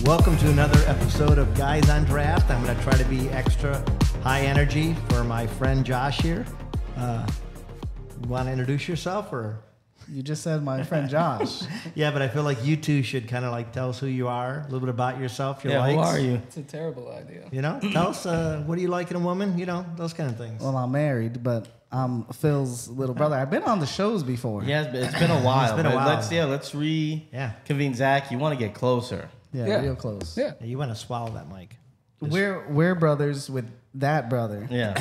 Welcome to another episode of Guys on Draft. I'm going to try to be extra high energy for my friend Josh here. You want to introduce yourself, or? You just said my friend Josh. Yeah, but I feel like you two should kind of like tell us who you are, a little bit about yourself, your likes. Who are you? It's a terrible idea. You know, tell us what do you like in a woman, you know, those kind of things. Well, I'm married, but I'm Phil's little brother. I've been on the shows before. Yeah, it's been a while. It's been a while. Let's reconvene Zach. You want to get closer. Yeah, real close. Yeah. You want to swallow that mic. We're brothers with that brother. Yeah.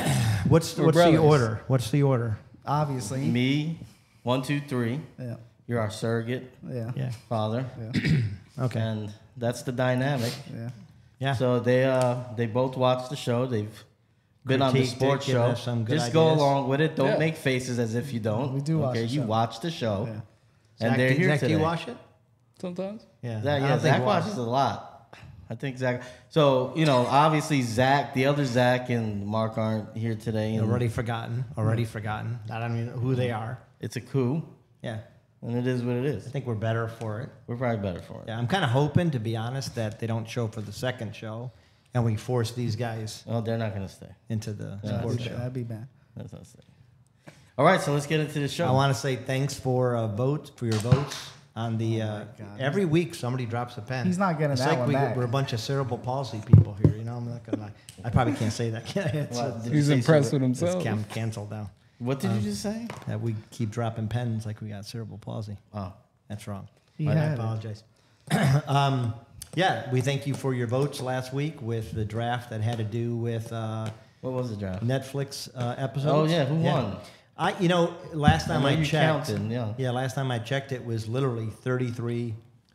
What's the order? What's the order? Obviously. Me, 1, 2, 3. Yeah. You're our surrogate Yeah. father. Yeah. Okay. And that's the dynamic. Yeah. Yeah. So they both watched the show. They've been on the Critiqued sports it, given show. us some good Just go ideas. along with it. Don't Yeah. make faces as if you don't. We do watch the You show. watch the show. Yeah. And they're here Zach, today. do you watch it? Sometimes. Yeah. Zach watches a lot. I think Zach. So, you know, obviously Zach, the other Zach and Mark aren't here today. And Already forgotten. I don't even know who they are. it's a coup, Yeah. and it is what it is. I think we're better for it. We're probably better for it. Yeah, I'm kind of hoping, to be honest, that they don't show for the second show, and we force these guys Oh, they're not going to stay. into the Yeah. sports show. That'd be bad. That's not stay. All right, so let's get into the show. I want to say thanks for your votes on the. God. Every week somebody drops a pen. He's not getting it's that like one back. We're a bunch of cerebral palsy people here. You know, I'm not gonna lie. I probably can't say that. What, did He's you say impressed something? with himself. I'm canceled now. What did you just say? That we keep dropping pens like we got cerebral palsy. Oh, That's wrong. He I had it. apologize. Yeah, we thank you for your votes last week with the draft that had to do with what was the draft? Netflix episodes. Oh, yeah, who won? Last time I know you checked. counted, yeah. Last time I checked, it was literally 33,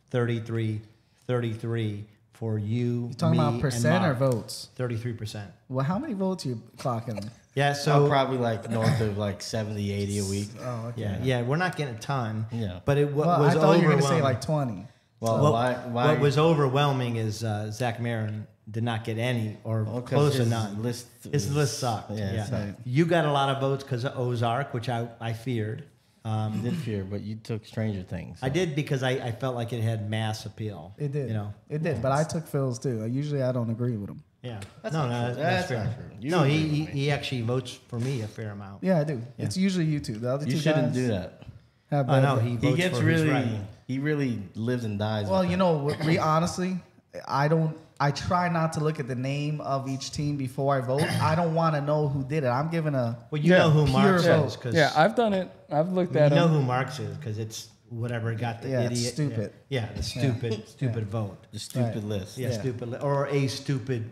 33, 33 for you. You talking me, about percent and or Mark. votes? 33%. Well, how many votes you clocking? Yeah, So so probably like north of like 70, 80 a week. Oh, okay. yeah, we're not getting a ton. Yeah. But it Well, was I thought you were overwhelming. going to say like 20. Well, What, why? what was overwhelming is Zach Marin did not get any or close to his none. list His was- list sucked. Yeah, Yeah, it sucked. You got a lot of votes because of Ozark, which I feared. You did fear, but you took Stranger Things. I did because I felt like it had mass appeal. It did. You know. It did, but I took Phil's too. Usually I don't agree with him. Yeah. That's no, not no, true. that's That's fair. not true. You No, agree he with me. he actually votes for me a fair amount. Yeah, I do. Yeah. It's usually you two. The other You two shouldn't guys do that. have I bad know votes. he He votes gets for who's really, right. he really lives and dies. Well, with you that. know, honestly, I try not to look at the name of each team before I vote. I don't want to know who did it. I'm giving a Well, you know who pure Marx vote. is because Yeah, I've done it. I've looked at you know him. who Marx is because it's whatever got the Yeah, it's idiot. stupid. Yeah, the stupid vote. the stupid Right. list. Yeah, Yeah. stupid or a stupid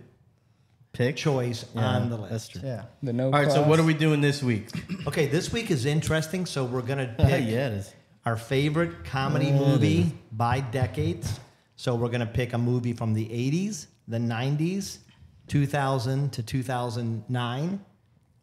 Pick. choice Yeah, on the list. That's true. yeah. The no All right, so class. what are we doing this week? Okay, this week is interesting. So we're gonna pick Yeah, it is. our favorite comedy movie by decades. So we're gonna pick a movie from the 80s, the 90s, 2000 to 2009,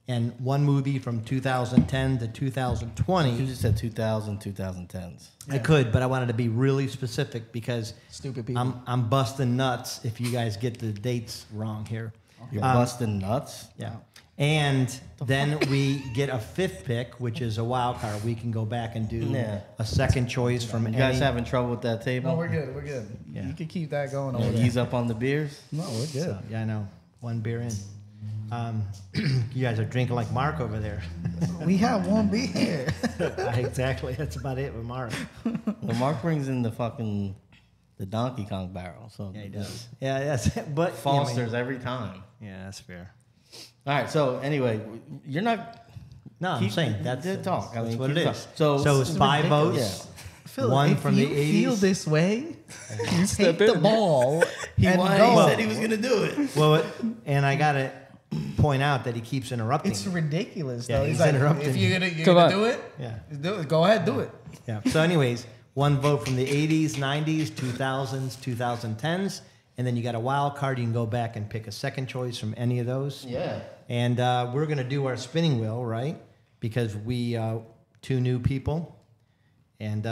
and one movie from 2010 to You 2020. just said 2000, 2010s. I could, but I wanted to be really specific because Stupid people. I'm busting nuts if you guys get the dates wrong here. You're busting nuts. Yeah. And then we get a fifth pick, which is a wild card. We can go back and do Yeah. a second choice from You guys any. having trouble with that table? No, we're good. We're good. Yeah. You can keep that going Yeah, over there. ease up on the beers. No, we're good. So, yeah, I know. One beer in. You guys are drinking like Mark over there. We have one beer. Exactly. That's about it with Mark. Well, Mark brings in the Donkey Kong barrel. So Yeah, he does. Yeah, yes. But Foster's every time. Yeah, that's fair. All right. So anyway, you're not. No, I'm Keep- saying that's talk. I That's mean, what it keep is. talking. So it's 5 ridiculous. votes. Phil, One if from you the 80s. feel this way, you step take the in. ball He and won. go. He said he was going to do it. Well, and I got to point out that he keeps interrupting. It's me. ridiculous, Yeah, though. he's He's like, interrupting. if you're gonna Come on. do it, Yeah. do it. Go ahead, do it. Yeah. So, anyways, one vote from the 80s, 90s, 2000s, 2010s, and then you got a wild card. You can go back and pick a second choice from any of those. Yeah. And we're going to do our spinning wheel, right? Because we two new people. And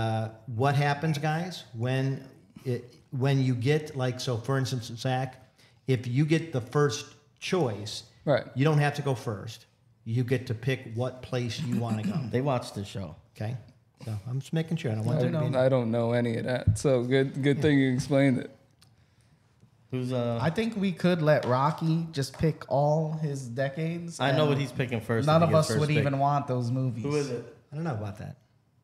what happens, guys, when you get, like, so for instance, Zach, if you get the first choice, Right. you don't have to go first. You get to pick what place you want to go. They watch the show. Okay? So I'm just making sure. I don't want there to be... I don't know any of that. So good thing you explained it. Who's I think we could let Rocky just pick all his decades. I know and what he's picking first. None if of he gets us first would pick. even want those movies. Who is it? I don't know about that.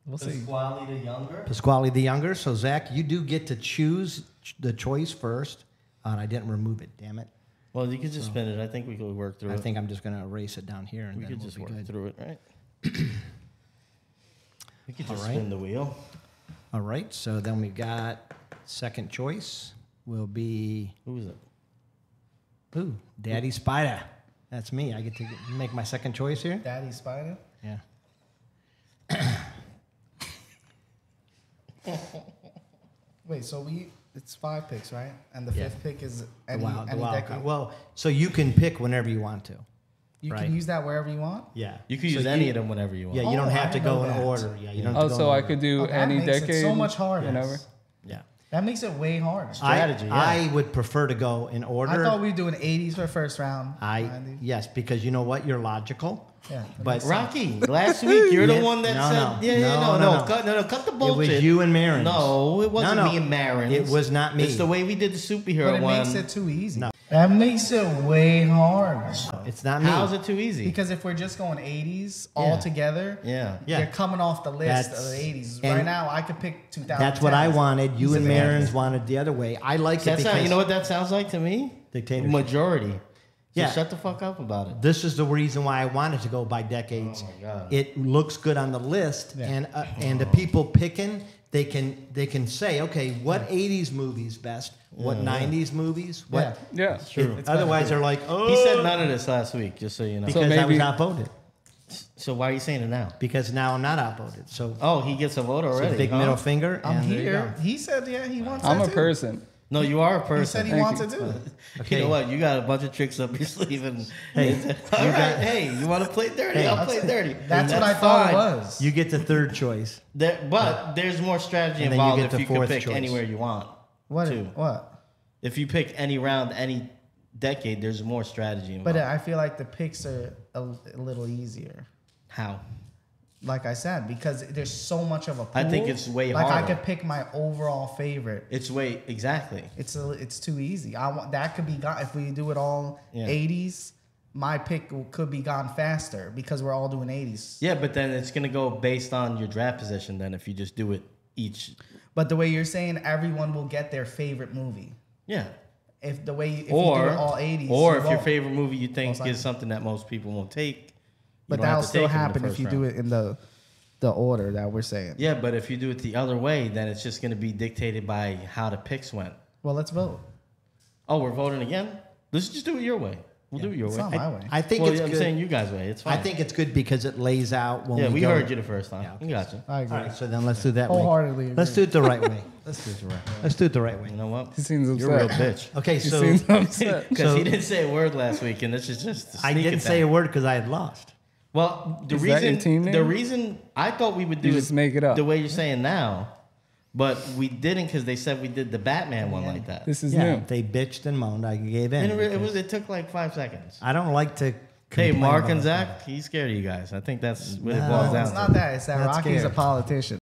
We'll see. Pasquale the Younger. Pasquale the Younger. So, Zach, you do get to choose the choice first. And I didn't remove it, damn it. Well, you could just spin it. I think we could work through I it. think I'm just going to erase it down here. And We then could we'll just be work good. through it, right? We could just All right. spin the wheel. All right. So then we got second choice will be, Who is it? ooh, Daddy Spider. That's me. I get to make my second choice here. Daddy Spider. Yeah. Wait, so it's 5 picks, right? And the Yeah. 5th pick is The any wild decade. card. Well, so you can pick whenever you want to. You right. can use that wherever you want. Yeah. You could So use any of them whenever you want. Yeah, you don't Oh, have I to didn't go know in that. order. Yeah, you don't have Oh, to go so in I order. could do Oh, that any makes it decade. so much harder. Whenever. Yeah. That makes it way harder. Strategy, yeah. I would prefer to go in order. I thought we were doing 80s for first round. 90s. Yes, because you know what? You're logical. Yeah. But Rocky, last week you're Yeah, the one that no, said, no. yeah, yeah, No, no, no, no, cut the it bullshit. was you and Marin. No, it wasn't No, no. me and Marin. It was not me. It's the way we did the superhero But it one. makes it too easy. No. That makes it way harder. It's not me. How's it too easy? Because if we're just going 80s all Yeah. together, yeah. Yeah. you're coming off the list That's- of the 80s. and Right now, I could pick 2000. That's what I wanted. You and Disadvantage. Marin's wanted the other way. I like it That's because not, you know what that sounds like to me? Dictatorship. Majority. So Yeah. shut the fuck up about it. this is the reason why I wanted to go by decades. Oh my God. It looks good on the list, Yeah. and the people picking, they can say, okay, what 80s movies best? What 90s movies? What? Yeah. True. Otherwise, they're like, oh. He said none of this last week, just so you know. because So I was maybe- outvoted. So why are you saying it now? Because now I'm not outvoted. So, Oh, he gets a vote so already. big huh? middle finger. I'm and there you here. go. He said, yeah, he wants I'm that a too. person. No, you are a He person. said he Thank wants you. it too. Okay. You know what? You got a bunch of tricks up your sleeve, and Hey, all right, hey, you want to play dirty? Hey. I'll play dirty. That's what I thought fine. it was. You get the third choice. But there's more strategy And then you involved get if the you can fourth pick choice. anywhere you want. What? too. What? If you pick any round, any decade, there's more strategy involved. But I feel like the picks are a little easier. How? Like I said, because there's so much of a pool. I think it's way like harder. I could pick my overall favorite. It's exactly. It's too easy. I want that could be gone if we do it all Yeah. 80s. My pick could be gone faster because we're all doing 80s. Yeah, but then it's gonna go based on your draft position. Then if you just do it each, But the way you're saying, everyone will get their favorite movie. yeah. If you do it Or all 80s, or you if your won't. favorite movie you think Most likely. is something that most people won't take, But you don't have that'll to still take it in the happen if first you do round. it in the order that we're saying. Yeah, but if you do it the other way, then it's just gonna be dictated by how the picks went. Well, let's vote. Oh, we're voting again? Let's just do it your way. We'll do it your It's way. not my way. I think Well, it's I'm good. saying you guys' way. It's fine. I think it's good because it lays out when yeah, we go. heard you the first time. Yeah, okay. We got you. I agree. All right, so then let's do that way. Wholeheartedly agree. Let's do it the right way. Let's do it the right way. Let's do it the right way. You know what? He seems You're a real upset. bitch. Okay, He so seems upset. Because So- he didn't say a word last week, and this is just. A I sneak didn't attack. say a word because I had lost. Well, the Is that your reason team the name? reason I thought we would do You it just make it up. the way you're saying now, but we didn't because they said we did the Batman one like that. This is Yeah, new. they bitched and moaned. I gave in. And it because it took like 5 seconds. I don't like to. Hey, complain Mark about and it. Zach, he's scared of you guys. I think that's what it No, boils down It's to. not that. It's that Not Rocky's a scared. politician.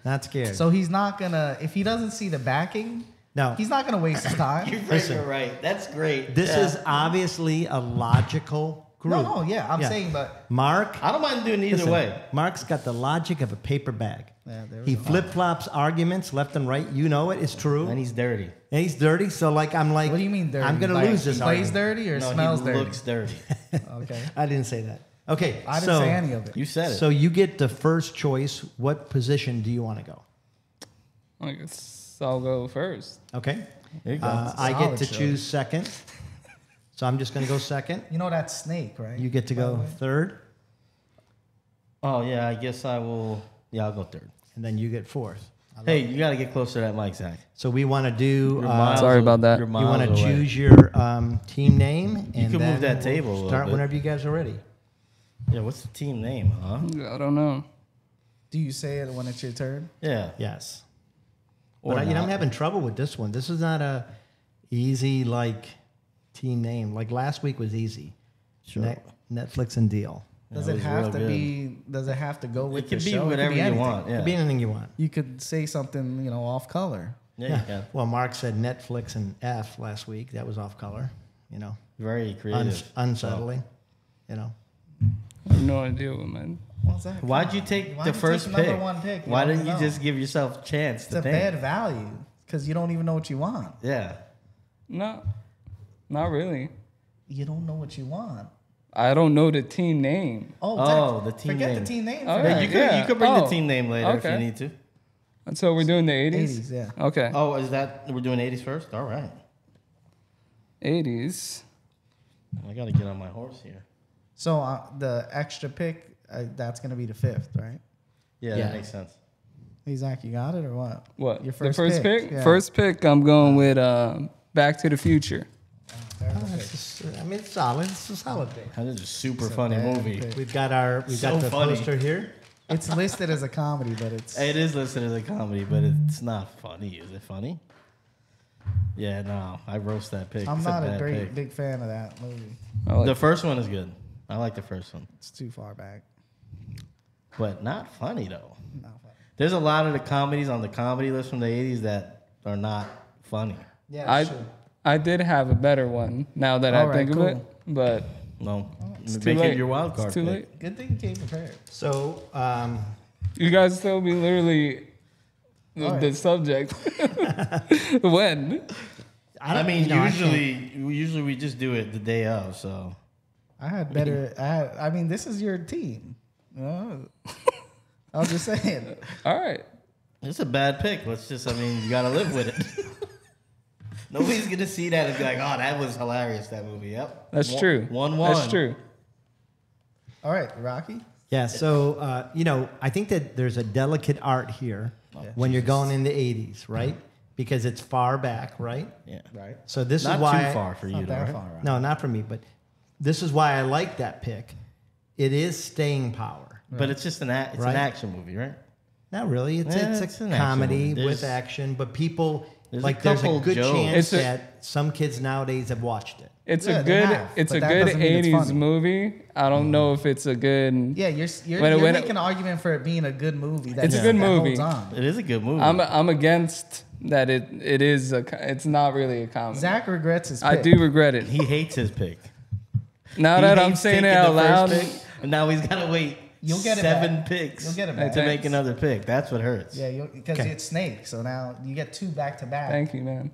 Not scared. So he's not gonna. If he doesn't see the backing, no, he's not gonna waste his time. You're right. Listen. You're right. That's great. this Yeah. is obviously a logical group. No, yeah, I'm saying, but Mark. I don't mind doing either listen, way. Mark's got the logic of a paper bag. Yeah, there we He go. flip flops arguments left and right. You know it. It's true. And he's dirty. And he's dirty. So I'm like, what do you mean dirty? I'm gonna Like, lose this He plays argument. dirty or No, smells he dirty? looks dirty. Okay, I didn't say that. Okay, I didn't so, say any of it. You said it. So you get the first choice. What position do you want to go? I guess I'll go first. Okay. There you go. I get Solid to choice. choose second. So I'm just going to go second. You know that's Snake, right? You get to By the go way? third, Oh yeah, I guess I will. Yeah, I'll go third. and then you get fourth. Hey, you got to get closer to that mic, Zach. So we want to do. You're miles Sorry about that. you're You miles want to away. choose your team name, and can move then that table a we'll little start bit. whenever you guys are ready. Yeah, what's the team name, huh? I don't know. Do you say it when it's your turn? Yeah. Yes. Or But I'm not. having trouble with this one. This is not a easy like team name. Like last week was easy. Sure. Netflix and deal. Does That it was have real to good. be? Does it have to go with It could the be show? whatever you anything. want. Yeah. Could be anything you want. You could say something, off color. Yeah, you can. Well, Mark said Netflix and F last week. That was off color. Very creative. Unsettling. I have no idea what man. What's that? Why'd you take Why'd the you first take another pick? one pick? Why don't didn't you know. just give yourself a chance It's to a think? bad value because you don't even know what you want. Yeah. No, not really. You don't know what you want. I don't know the team name. Oh, the team Forget name. the team name. All Forget right. You could bring the Oh, team name later if you okay. need to. And so we're doing the 80s? 80s, yeah. Okay. Oh, is that we're doing 80s first? All right. 80s. I got to get on my horse here. So the extra pick, that's going to be the fifth, right? Yeah, Yeah. that makes sense. Hey, Zach, you got it or what? What? Your the first pick? Yeah. First pick, I'm going with Back to the Future. It's solid. It's a solid pick. That is a super funny bad movie. pick. We've got So the funny. poster here. It's listed as a comedy, but it's... It is listed as a comedy, but it's not funny. Is it funny? Yeah, no. I roast that pick. I'm It's not a bad pick. big fan of that movie. I like The first one is good. I like the first one, It's too far back. but not funny though. Not funny. There's a lot of the comedies on the comedy list from the 80s that are not funny. Yeah, sure. I did have a better one now that I All right, think cool. of it, but No, it's too make late. it your wild card It's too pick. late. Good thing you came prepared. So You guys still be literally All right. the subject. When? I mean, you know, I can't- usually we just do it the day of. So I had better... I mean, this is your team. I was just saying. All right. it's a bad pick. You got to live with it. Nobody's gonna see that and be like, "Oh, that was hilarious." That movie. Yep. That's true. 1-1. That's true. All right, Rocky. Yeah, so I think that there's a delicate art here when you're going in the 80s, right? Because it's far back, right? Yeah. Right. So this Not is why too far for you, Not though, that right? far, right? No, not for me, but this is why I like that pick. It is staying power. But it's just an Right. action movie, right? Not really. It's Yeah, it's it's a an action comedy movie. with There's- action, but people there's like a there's a couple good jokes. chance It's a- that some kids nowadays have watched it. It's Yeah, a they good. have, It's but a that good doesn't mean it's 80s funny. movie. I don't know if it's a good. Yeah, you're When- when- making an argument for it being a good movie. That It's a good that movie. holds on. It is a good movie. I'm against that. It is a. It's not really a comedy. Zach regrets his pick. I do regret it. he hates his pick. Now He that I'm hates saying it taking out the first loud, pick, and now he's got to wait You'll get it 7 back. picks You'll get it to back. make Thanks. another pick. That's what hurts. Yeah, because Okay. it's Snake. So now you get 2 back to back. thank you, man.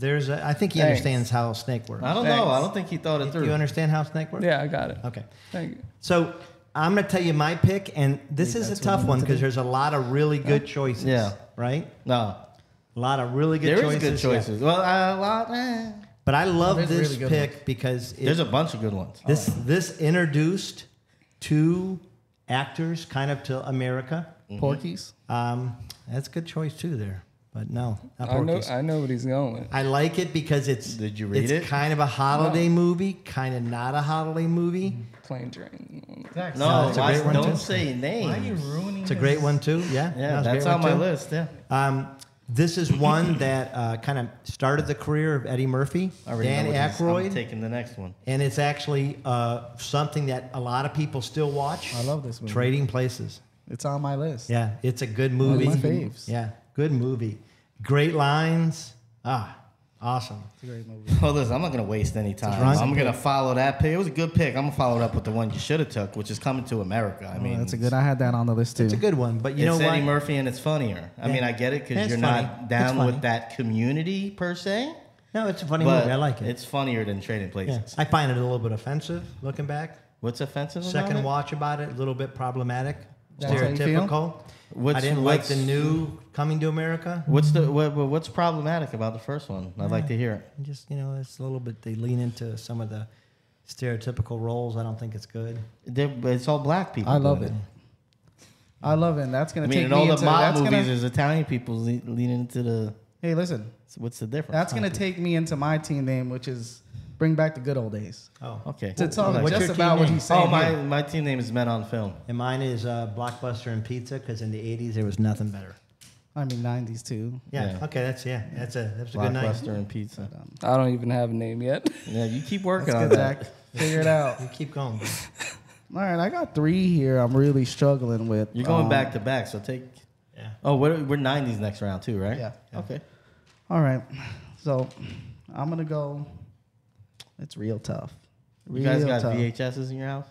I think he Thanks. understands how Snake works. I don't know. Thanks. I don't think he thought it Do through. you understand how Snake works? Yeah, I got it. Okay. Thank you. So I'm going to tell you my pick, and this is a that's what tough we one need to because do. there's a lot of really good choices. Yeah. Right? No, A lot of really good there choices. is good yeah. choices. Well, a lot. But I love there's this really good pick ones. because There's a bunch of good ones. this introduced 2 actors kind of to America. Porky's. That's a good choice too there. But no, not I know. Porky's. I know what he's going with. I like it because it's Did you read it's it? kind of a holiday movie, kind of not a holiday movie. Plane train. Zach, No, it's a great one, don't too. say why are you names. ruining It's a great one too. Yeah, Yeah, no, it's a that's great on one, my too. list. Yeah. This is one that kind of started the career of Eddie Murphy, I already Dan know what he's- I'm Aykroyd, taking the next one. and it's actually something that a lot of people still watch. I love this movie. Trading Places. It's on my list. Yeah, it's a good One of movie. my faves. Yeah, good movie. Great lines. Awesome. It's a great movie. Well, listen, I'm not going to waste any time. Ron's I'm pick. going to follow that pick. It was a good pick. I'm going to follow it up with the one you should have took, which is Coming to America. I mean, That's a good. I had that on the list too. It's a good one, but you know it's what? Eddie Murphy and it's funnier. I Yeah. mean, I get it Yeah, because it's you're funny. not It's down funny. with that community per se. No, it's a funny But movie. I like it. It's funnier than Trading Places. Yeah. I find it a little bit offensive looking back. What's offensive about Second it? watch about it, a little bit problematic. That's how you feel? Stereotypical. I didn't like the new Coming to America. What's problematic about the first one? I'd like to hear it. Just it's a little bit. They lean into some of the stereotypical roles. I don't think it's good. It's all black people. I love it. I love it. And that's gonna take in me all the into mob movies. There's Italian people leaning into the. Hey, listen. What's the difference? That's gonna take me into my team name, which is bring back the good old days. Oh, okay. To talk What's just your about team what name? he's saying. Oh, my team name is Men on Film. and mine is Blockbuster and Pizza because in the '80s there was nothing better. I mean, 90s too. Yeah. Yeah. Okay. That's a good night. Blockbuster and Pizza. I don't even have a name yet. Yeah, you keep working That's on good, that. Zach. Figure it out. You keep going. Bro. All right, I got 3 here. I'm really struggling with. You're going back to back, so take. Yeah. Oh, we're 90s next round too, right? Yeah. Okay. All right, so I'm gonna go. It's real tough. You guys got tough. VHSs in your house?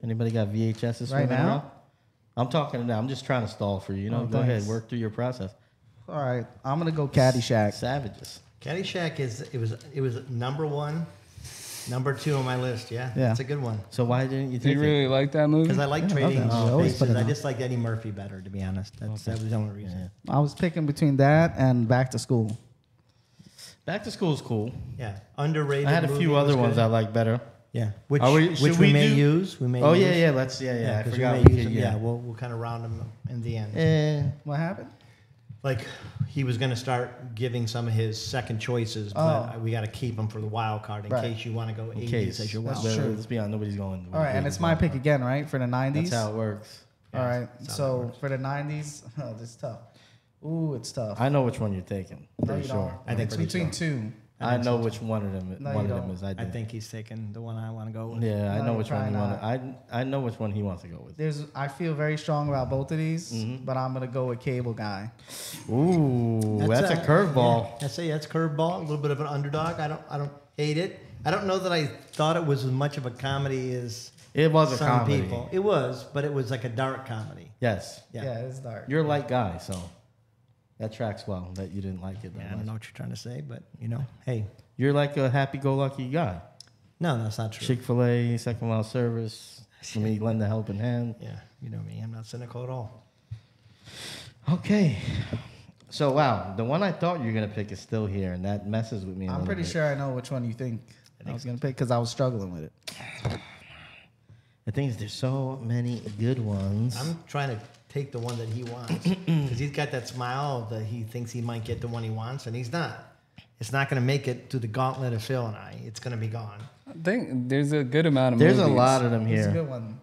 Anybody got VHSs Right swimming now? around? I'm talking now. I'm just trying to stall for you. You know, Oh, go ahead, thanks. work through your process. All right, I'm gonna go Caddyshack. Savages. Caddyshack it was number 1, number 2 on my list. Yeah. Yeah. It's a good one. So why didn't you Do you take it? really like that movie? Because I like Yeah, I trading love that. I always put spaces. it I on. just like Eddie Murphy better, to be honest. That was the only reason. I was picking between that and Back to School. Back to School is cool. Yeah. Underrated. I had a movie few was other ones good. I like better. Yeah. Which Should which we we may do- use. We may. Oh use. yeah, let's I 'cause forgot. we We may use could, them. yeah. We'll kind of round them in the end. What happened? Like he was going to start giving some of his second choices, but we got to keep them for the wild card in Right. case you want to go In 80s case. as your That's wild. true. Let's be honest, nobody's going. All right, and it's my pick again, right, for the 90s. That's how it works. All right, that's how it so for the 90s, this is tough. Ooh, it's tough. I know which one you're taking. No, Pretty you sure. don't. I think it's so, between too. 2. I know which one of them. No, one you of them don't. is. I I do. think he's taking the one I want to go with. Yeah, I No, know you're which one you probably want. I know which one he wants to go with. I feel very strong about both of these, Mm-hmm. but I'm gonna go with Cable Guy. Ooh, that's a curveball. Yeah, that's a curveball. A little bit of an underdog. I don't hate it. I don't know that I thought it was as much of a comedy as It was a some comedy. people. It was, but it was like a dark comedy. Yes. Yeah. It's dark. You're a light guy, so that tracks well. That you didn't like it. That Yeah, I don't much. know what you're trying to say, but hey, You're like a happy-go-lucky guy. no, that's not true. Chick-fil-A, second mile service. Let me lend a helping hand. Yeah, you know me. I'm not cynical at all. Okay. So wow, the one I thought you were gonna pick is still here, and that messes with me. I'm pretty sure I know which one you think I was gonna pick because I was struggling with it. The thing is, there's so many good ones. I'm trying to take the one that he wants because he's got that smile that he thinks he might get the one he wants, and he's not. It's not going to make it through the gauntlet of Phil and I. It's going to be gone. I think there's a good amount of There's movies. a lot of them It's a here, good one.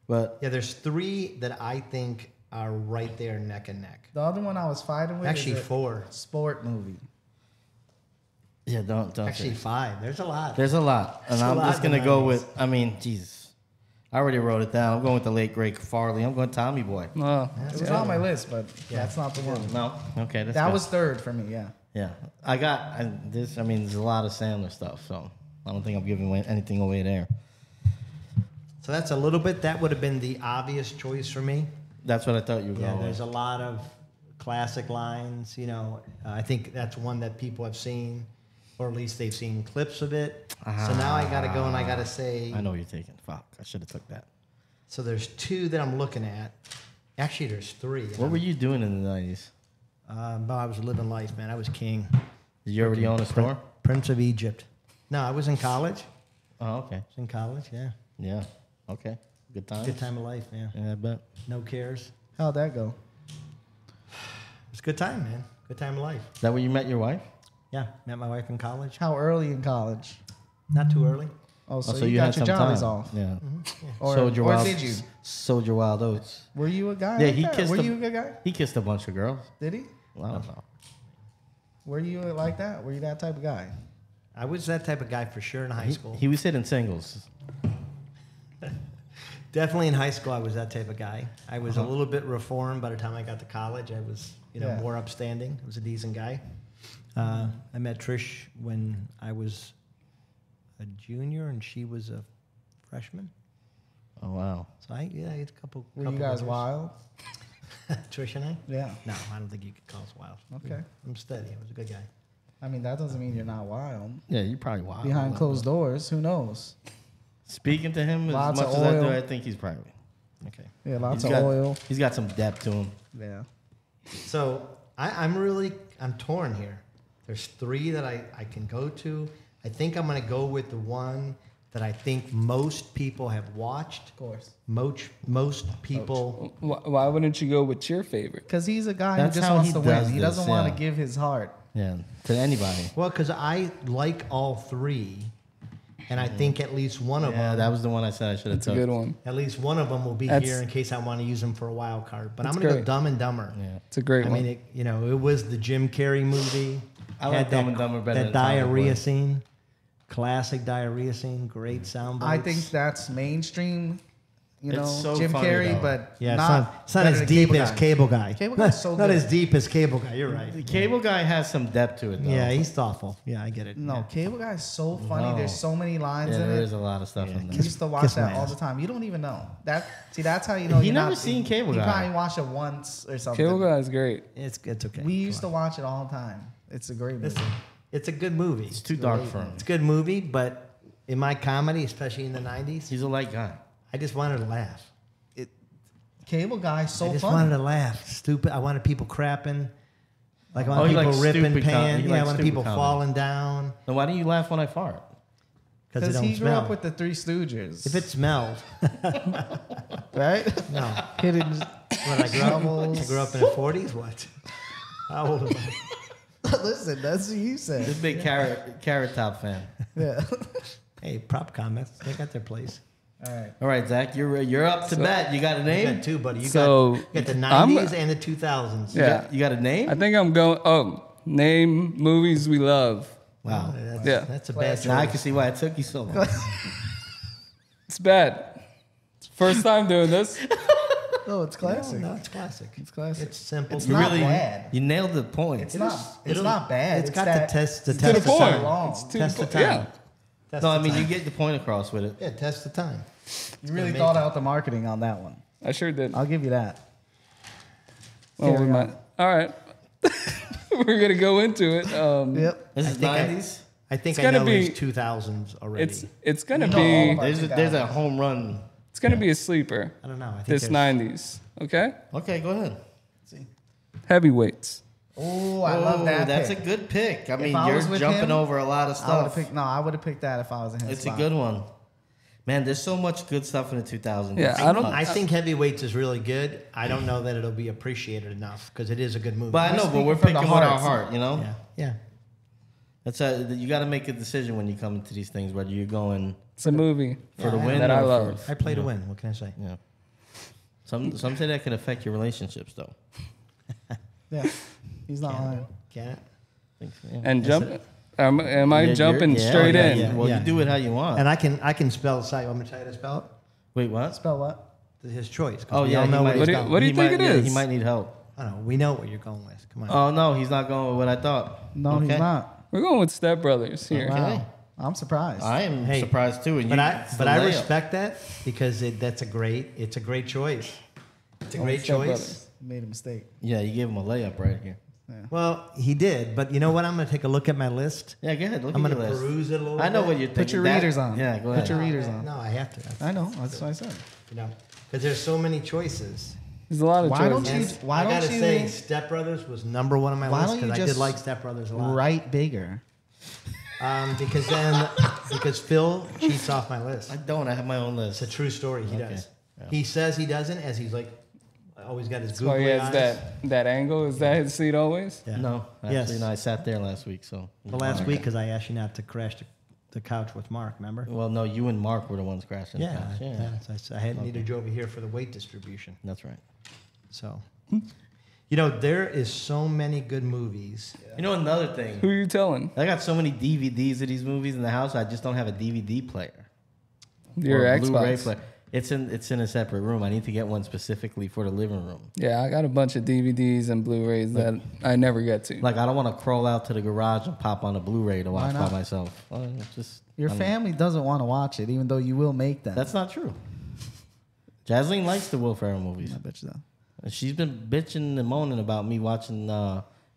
but Yeah, there's 3 that I think are right there neck and neck. The other one I was fighting with Actually, is a 4. sport movie. yeah, don't. Actually, 5. There's a lot. There's a lot, and There's a I'm lot just in the gonna go 90s. with. I mean, Jesus, I already wrote it down. I'm going with the late great Farley. I'm going Tommy Boy. Oh, It was on my list, but that's not the one. No, okay, that's That good. was third for me. Yeah. Yeah, I got this. I mean, there's a lot of Sandler stuff, so I don't think I'm giving anything away there. So that's a little bit. That would have been the obvious choice for me. That's what I thought you were Yeah, going there's with. a lot of classic lines. I think that's one that people have seen, or at least they've seen clips of it. So now I got to go and I got to say. I know what you're taking. Fuck, I should have took that. So there's 2 that I'm looking at. Actually, there's 3. What were you doing in the 90s? I was living life, man. I was king. Did you already own a store? Prince of Egypt. No, I was in college. Oh, okay. I was in college, yeah. Yeah. Okay. Good time. Good time of life, yeah. Yeah, I bet. No cares. How'd that go? It was a good time, man. Good time of life. Is that where you met your wife? Yeah, met my wife in college. How early in college? Not too early. Oh, so, so you got had your some jollies time. off. Yeah. Or, Sowed your or wild, did you? Sowed your wild oats. Were you a guy? Yeah, like he that? kissed Were the- you a good guy? He kissed a bunch of girls. Did he? Well, I don't know. Were you like that? Were you that type of guy? I was that type of guy for sure in high school. He was hitting singles. Definitely in high school, I was that type of guy. I was a little bit reformed by the time I got to college. I was, Yeah. more upstanding. I was a decent guy. I met Trish when I was a junior and she was a freshman. Oh wow. So it's a couple. Were you couple guys years. wild? Trish and I? Yeah. No, I don't think you could call us wild. Okay. I'm steady. I was a good guy. I mean, that doesn't mean you're not wild. Yeah, you probably wild. Behind closed doors, who knows? Speaking to him as Lots much of as I do, oil. I think he's probably. Okay. Yeah, lots He's of got- oil. He's got some depth to him. Yeah. So I'm torn here. There's 3 that I can go to. I think I'm going to go with the one that I think most people have watched. Of course. Most people. Why wouldn't you go with your favorite? Because he's a guy That's who just how wants he to does win. He this, doesn't want yeah. to give his heart. Yeah, to anybody. Well, because I like all 3, and I think at least one of Yeah, them. that was the one I said I should have It's a good one. At least one of them will be That's- here in case I want to use them for a wild card. But I'm That's going to go great. Dumb and Dumber. Yeah. It's a great I one. mean, it was the Jim Carrey movie. I like Had Dumb and Dumber better that than Tommy diarrhea Boy. scene, classic diarrhea scene, great sound bites. I think that's mainstream, It's so Jim funny, Carrey, though. but yeah, not it's not better as than deep Cable as Guy. Cable Guy. Cable Guy's so not good. as deep as Cable Guy. You're right. The Cable Guy has some depth to it, though. Yeah, he's thoughtful. Yeah, I get it. No, Yeah. Cable Guy is so funny. No. There's so many lines Yeah, in there it. is a lot of stuff in We there. used to watch Kiss my that all ass. the time. You don't even know that. See, that's how you know He you're never not, seen Cable He Guy. probably watched it once or something. Cable Guy is great. It's okay. We used to watch it all the time. It's a great movie. Listen, it's a good movie. It's too dark for him. It's a good movie, but in my comedy, especially in the '90s, He's a light guy. I just wanted to laugh. Cable Guy, so I just funny. wanted to laugh. Stupid. I wanted people crapping. Like I Oh, wanted you people like ripping stupid pants. you Yeah, like I wanted stupid people comedy. falling down Then why do you laugh when I fart? because it Because don't he grew smell. up with the Three Stooges. If it smelled, right? no. Hidden When I grew up in the '40s. What? How old am I? Listen, that's what you said. This big carrot top fan. Yeah. Hey, prop comments. They got their place. All right. All right, Zach, you're up to bat. You got a You name? got two, buddy. You So, got the I'm- '90s and the 2000s. Yeah. You got a name? I think I'm going. Oh, name movies we love. Wow. That's, Yeah. That's a bad choice. Now I can see why it took you so long. It's bad. It's first time doing this. No, it's classic. No, it's classic. It's classic. It's simple. It's You not really, bad. you nailed the point. It's not. It's not bad. It's got that the test. The it's test To of the point. time. long. It's to Test the of point. time. Yeah. Test No, I of mean time. you get the point across with it. Yeah, test of time. You really make thought it. out the marketing on that one. I sure did. I'll give you that. Well, we Carry might. All right. We're gonna go into it. Yep. This is think I- 90s. I think It's I gonna know be- it's 2000s already. It's gonna You know all be about- There's a home run. it's gonna be a sleeper. I don't know. I think This there's- '90s. Okay. Okay, go ahead. Heavyweights. Oh, I love that. That's pick. a good pick. I mean, I you're was with jumping him, over a lot of I would have stuff. picked. No, I would have picked that if I was in his It's spot. a good one. Man, there's so much good stuff in the 2000s. Yeah, It's I don't- nuts. I think Heavyweights is really good. I don't know that it'll be appreciated enough because it is a good movie. But I know, but we're speaking picking from with the our heart. heart, you know? yeah, yeah. That's you got to make a decision when you come into these things, whether you're going It's a movie for the win that or I for- love. I play to win. What can I say? Yeah. Some say that can affect your relationships, though. Yeah, he's not lying. Can it? I think so, yeah. And jump. Am I Yeah, jumping you're- yeah, straight yeah, in? yeah. Well, Yeah. you do it how you want. And I can spell it. I'm gonna tell you to spell it. Wait, what? Spell what? His choice. 'cause Oh, we yeah, all he know might- what he's What do you- going. what do you He think might- it yeah, is? He might need help. I don't know. We know what you're going with. Come on. Oh, no, he's not going with what I thought. No, Okay. he's not. We're going with Step Brothers here. Wow, I'm surprised. I am Hey, surprised, too. And But you, I it's but the I layup. respect that because it's a great choice. It's a great Step choice. Brothers. You made a mistake. Yeah, you gave him a layup right here. Well, he did, but you know what? I'm gonna take a look at my list. Yeah, go ahead. Look I'm at gonna your list. peruse it a little. I know bit. what you're thinking. Put your That- readers on. Yeah, go ahead. Put your readers on. No, I have to. That's, I know. That's what I said. you know, because there's so many choices. There's a lot of Why don't choices. you- And why I don't gotta you- say, Step Brothers was number one on my Why list don't you because I did just like Step Brothers a lot. Write bigger. Because Phil cheats off my list. I don't. I have my own list. It's a true story. He Okay. does. Yeah. He says he doesn't, as he's like always got his That's why googly he has eyes. that angle. Is that his seat always? Yeah. No, Yes. actually, no. I sat there last week, so. The last week because I asked you not to crash the couch with Mark. Remember? Well, no, you and Mark were the ones crashing. the Yeah. couch. Yeah. So I had needed you over here for the weight distribution. That's right. So, you know, there is so many good movies. You know another thing. Who are you telling? I got so many DVDs of these movies in the house. I just don't have a DVD player. Your or a Blu-ray Xbox. player. It's in a separate room. I need to get one specifically for the living room. Yeah, I got a bunch of DVDs and Blu-rays that I never get to. Like I don't want to crawl out to the garage and pop on a Blu-ray to watch by not? myself. Well, it's just Your I mean, family doesn't want to watch it, even though you will make them. That's not true. Jasleen likes the Will Ferrell movies. I bet you that. She's been bitching and moaning about me watching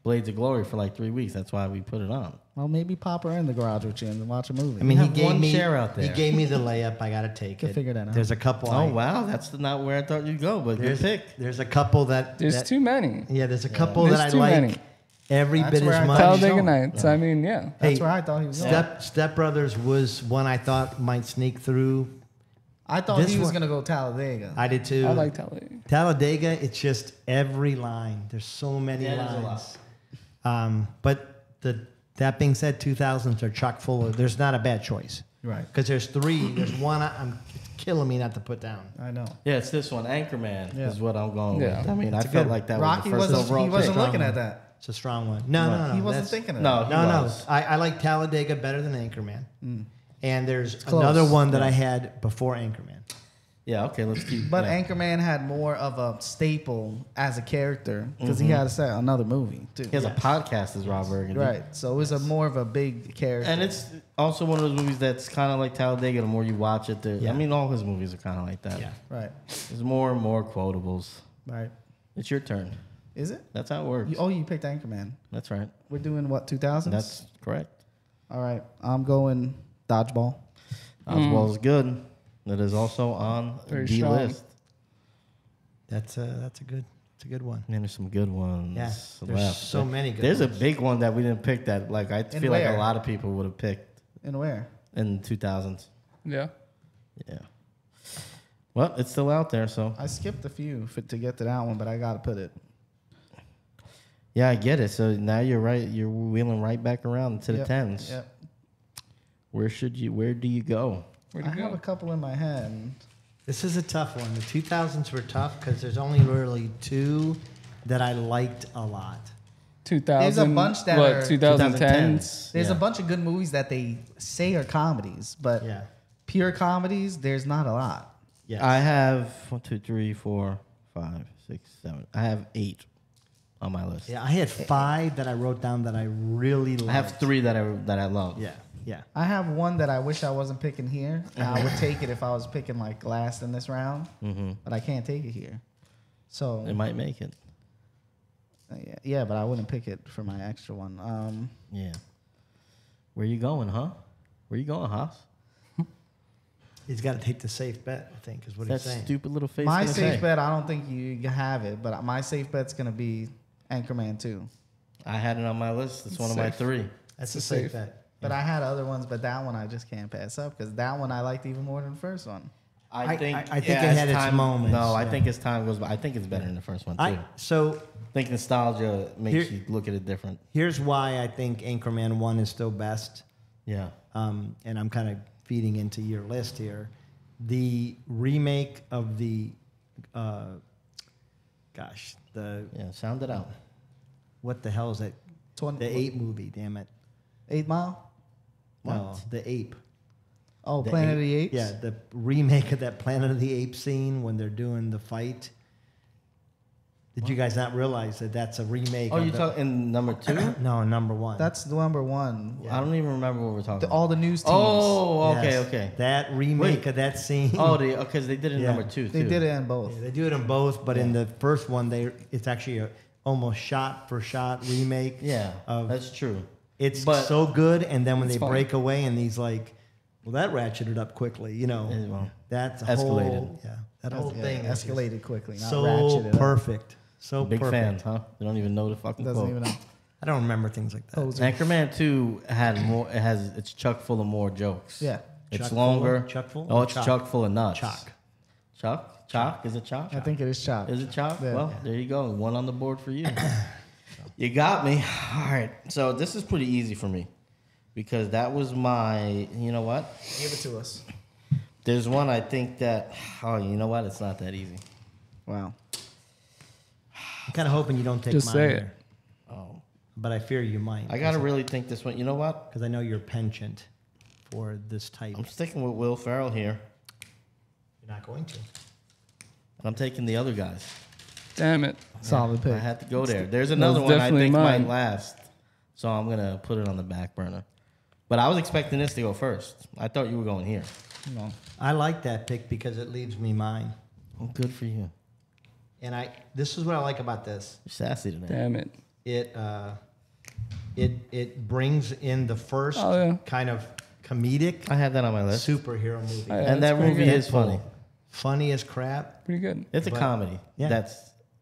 Blades of Glory for like 3 weeks. That's why we put it on. Well, maybe pop her in the garage with you and watch a movie. I mean, You he have gave one me chair out He there. gave me the layup. I got to take Could it. figure that out. There's a couple. Oh wow, that's not where I thought you'd go, but good pick. There's a couple that. There's that- too many. Yeah, there's a couple There's that I too like many. every That's bit where as I much. thought Talladega so. Nights. I mean, yeah. That's Hey, where I thought he was going. Step Brothers was one I thought might sneak through. I thought This he was one- going to go Talladega. I did too. I like Talladega. Talladega. It's just every line. There's so many Yeah, there's a lines. But that being said, 2000s are chock full of. There's not a bad choice. Right. Because there's three. There's one it's killing me not to put down. I know. Yeah, it's this one. Anchorman Yeah. is what I'm going Yeah. with. I mean, I It's a felt good- like that Rocky was the first overall he wasn't pick. looking at that. It's a strong one. No. He wasn't that's- thinking of No, that. he No. was. I like Talladega better than Anchorman. And there's close. another one that I had before Anchorman. Yeah, okay, let's keep. But yeah. Anchorman had more of a staple as a character because he had to say another movie too. He has a podcast as Rob Burgundy. Right. So it was a more of a big character. And it's also one of those movies that's kind of like Talladega. The more you watch it, Yeah. I mean, all his movies are kind of like that. Yeah. right. There's more and more quotables. Right. It's your turn. Is it? That's how it works. You picked Anchorman. That's right. We're doing what, 2000s? That's correct. All right. I'm going dodgeball. Oswald is good. That is also on Very the strong. list. That's a good one. And there's some good ones. Yeah, there's left. so many good There's ones. a big one that we didn't pick that like I feel like where? a lot of people would have picked And where? in 2000s. Yeah. Yeah. Well, it's still out there, so I skipped a few to get to that one, but I got to put it. yeah, I get it. So now you're right. You're wheeling right back around to the Yep, tens. Yep. Where do you go? Where'd I you have go? a couple in my head. This is a tough one. The 2000s were tough because there's only really two that I liked a lot. 2000. There's a bunch that what, are- 2010s. There's Yeah. a bunch of good movies that they say are comedies, but Yeah. pure comedies, there's not a lot. Yes. I have 1, 2, 3, 4, 5, 6, 7. I have 8 on my list. Yeah, I had 5 that I wrote down that I really liked. I have 3 that I love. Yeah, yeah. I have one that I wish I wasn't picking here. And I would take it if I was picking like last in this round, but I can't take it here. So It might make it. yeah, but I wouldn't pick it for my extra one. Yeah. Where you going, huh? Where you going, Haas? He's got to take the safe bet, I think, is what That he's saying. stupid little face. My gonna safe say. bet, I don't think you have it, but my safe bet's gonna be Anchorman 2. I had it on my list. It's one of my Safe. 3. That's a It's safe safe. bet. But I had other ones, but that one I just can't pass up because that one I liked even more than the first one. I think it as had its time- moments, No, I yeah. think as time goes by, I think it's better than the first one too. I So think nostalgia makes Here- you look at it different. here's why I think Anchorman 1 is still best. Yeah. And I'm kind of feeding into your list here. The remake of the, Yeah. Sound it out. what the hell is that? 20 The Ape movie, damn it. 8 Mile? No, the Ape. Oh, The Planet Ape- of the Apes? Yeah, the remake of that Planet of the Apes scene when they're doing the fight. Did you guys not realize that that's a remake? Oh, of you the- talking number 2? No, number 1. That's the number one. I don't even remember what we're talking about. All the news teams. Oh, okay, Yes. okay. That remake Wait. of that scene. Oh, because they did it in Yeah. number 2 They too. did it in both. Yeah, they do it in both, but in the first one, it's actually a almost shot for shot remake. Yeah, of- that's true. It's But- so good, and then when It's they fun. break away, and he's like, "Well, that ratcheted up quickly," you know. Yeah, well, That's a escalated. whole, yeah, that whole Yeah, thing is just escalated quickly, not so ratcheted up. perfect, so Big perfect. fan, huh? You don't even know the fucking Doesn't quote. even know. I don't remember things like that. Poser. Anchorman 2 had more. It's chock full of more jokes. Yeah. It's Chock longer. full? Chock full Oh, or it's chock? chock full of nuts. Chock. Chock. Is it chock? I think it is chopped. Is it chock? Yeah. Well, there you go. One on the board for you. You got me. All right. So this is pretty easy for me because that was my. You know what? Give it to us. There's one I think that. Oh, you know what? It's not that easy. Wow. I'm kind of hoping you don't take Just mine say it. here, Oh, but I fear you might. I gotta really think this one. You know what? because I know you're penchant for this type. I'm sticking with Will Ferrell here. You're not going to. I'm taking the other guys. Damn it. Solid I pick. had to go there. There's another was one I definitely think mine. might last, so I'm gonna put it on the back burner. But I was expecting this to go first. I thought you were going here. No. I like that pick because it leaves me mine. Oh, good for you. And this is what I like about this. You're sassy today. Damn it. it brings in the first Oh, yeah. kind of comedic I had that on my list. superhero movie. Yeah, And it's that pretty movie good. is funny. Funny as crap. Pretty good. It's a But- comedy. Yeah.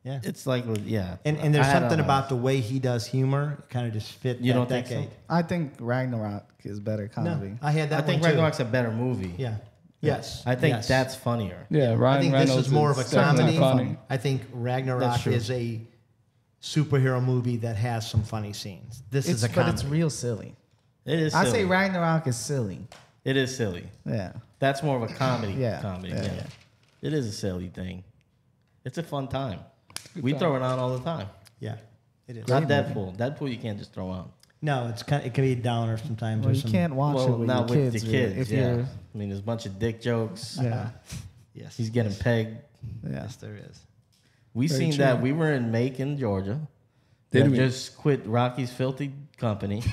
Yeah. It's like, yeah. And there's I had it something on my about list. the way he does humor, kind of just fit You that don't think so? decade. I think Ragnarok is better comedy. No, I had that I think one too. Ragnarok's a better movie. Yeah. Yes. I think yes. that's funnier. Yeah, I Ryan think Reynolds this is more of a definitely comedy. funny. I think That's Ragnarok true. is a superhero movie that has some funny scenes. This is a But comedy. it's real silly. It is I silly. say Ragnarok is silly. It is silly. Yeah. That's more of a comedy. Yeah. Comedy. Yeah, Yeah. yeah. It is a silly thing. It's a fun time. Good We time. throw it on all the time. Yeah, it is. Not Deadpool. Deadpool you can't just throw on. No, it can be a downer sometimes. Well, There's you some- can't watch it with your not kids. with the really. kids. If Yeah. you're, I mean, there's a bunch of dick jokes. yeah, Yes, He's getting pegged. yeah. Yes, there is. We Very seen true. that. We were in Macon, Georgia. Did That we? just quit Rocky's filthy company,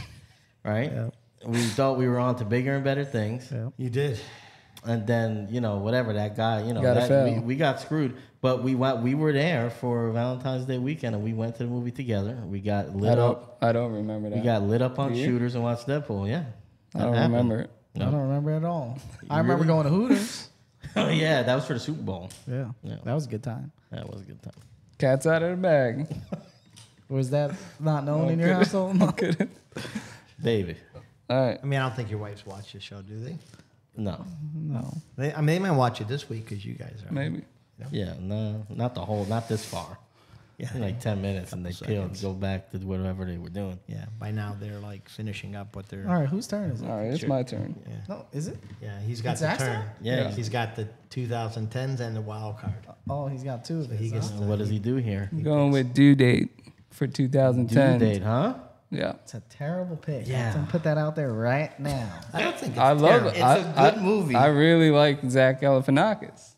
right? Yeah. We thought we were on to bigger and better things. Yeah. You did. And then, whatever that guy, Gotta that, fail. we got screwed. But we were there for Valentine's Day weekend, and we went to the movie together. We got lit up. I don't remember that. We got lit up on Do you? shooters and watched Deadpool. Yeah, I That don't happened. remember it. I don't remember at all. I remember really? going to Hooters. Oh yeah, that was for the Super Bowl. Yeah. Yeah. That was a good time. That was a good time. Cat's out of the bag. Was that not known in No your kidding. household? No kidding. Baby, All right. I mean, I don't think your wives watch the show, do they? no, No. They might watch it this week because you guys are. Maybe. yeah, no, not the whole, not this far. Yeah. Like 10 minutes, and they Couple killed, seconds. go back to whatever they were doing. Yeah. By now they're like finishing up what they're. All right, whose turn is it? All right, it's my turn. Yeah. No, is it? Yeah. He's got It's the Zach's turn. turn? Yeah. He's got the 2010s and the wild card. Oh, he's got two of he his. gets Huh? to- What does he do here? I'm going with due date for 2010. Due date, huh? Yeah. It's a terrible pick. Yeah. I'm put that out there right now. I don't think it's I love terrible. it. It's I, a good I- movie. I really like Zach Galifianakis.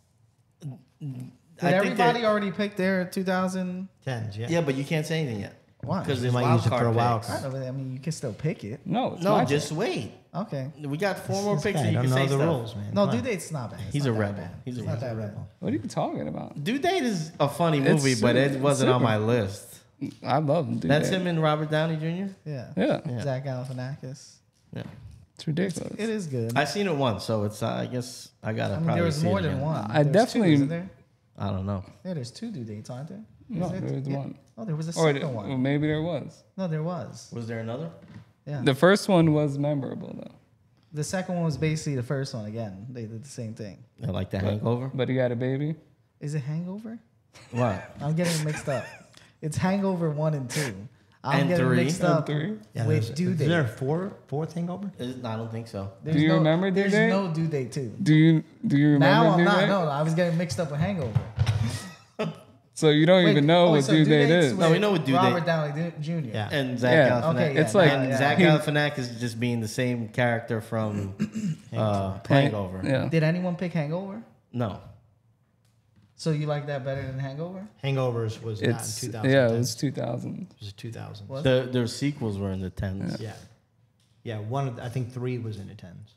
Did everybody already pick their 2000? 10s, yeah. Yeah, but you can't say anything yet. Why? Because They there's might wild use it for a card wild picks. I don't know. I mean, you can still pick it. No, it's No, my just wait. Okay. We got four more This picks, guy and you don't can know say the stuff. rules, man. No, Come due on. date's not bad. It's He's not a that rebel. bad. He's a It's not rebel. that bad. What are you talking about? Due date is a funny It's movie, but it super- wasn't on super. my list. I love him. Due That's date. him and Robert Downey Jr. Yeah. Yeah, Yeah. Zach Galifianakis. Yeah. it's ridiculous. It is good. I seen it once, so it's. I guess I gotta I mean, probably there was see more it than again. one. I There's definitely- Two, isn't there? I don't know. Yeah, there's two due dates, aren't there? No, Is there- there was yeah. one. Oh, there was a Or second well, one. maybe there was. No, there was. Was there another? Yeah. The first one was memorable though, The second one was basically the first one again. They did the same thing. Like The Hangover? but he got a baby. Is it Hangover? What? I'm getting it mixed up. It's Hangover 1 and 2. I'm And getting 3. mixed And up 3. Yeah, with due is date. there a fourth hangover? I don't think so. There's Do you remember due There's date? no due date 2. Do you remember Now I'm due not. date? No, I was getting mixed up with Hangover. So you don't even know what so due due date date's is. No, we know what due date- Robert Downey Jr. Yeah. And Zach Yeah. Galifianakis. Okay, yeah, It's like- and yeah. Zach he- Galifianakis is just being the same character from Hangover. Yeah. Did anyone pick Hangover? No. So you like that better than Hangover? Hangovers was not in It's 2010. yeah, it was 2000. It was 2000. What? Their sequels were in the 10s. Yeah. Yeah, I think 3 was in the 10s.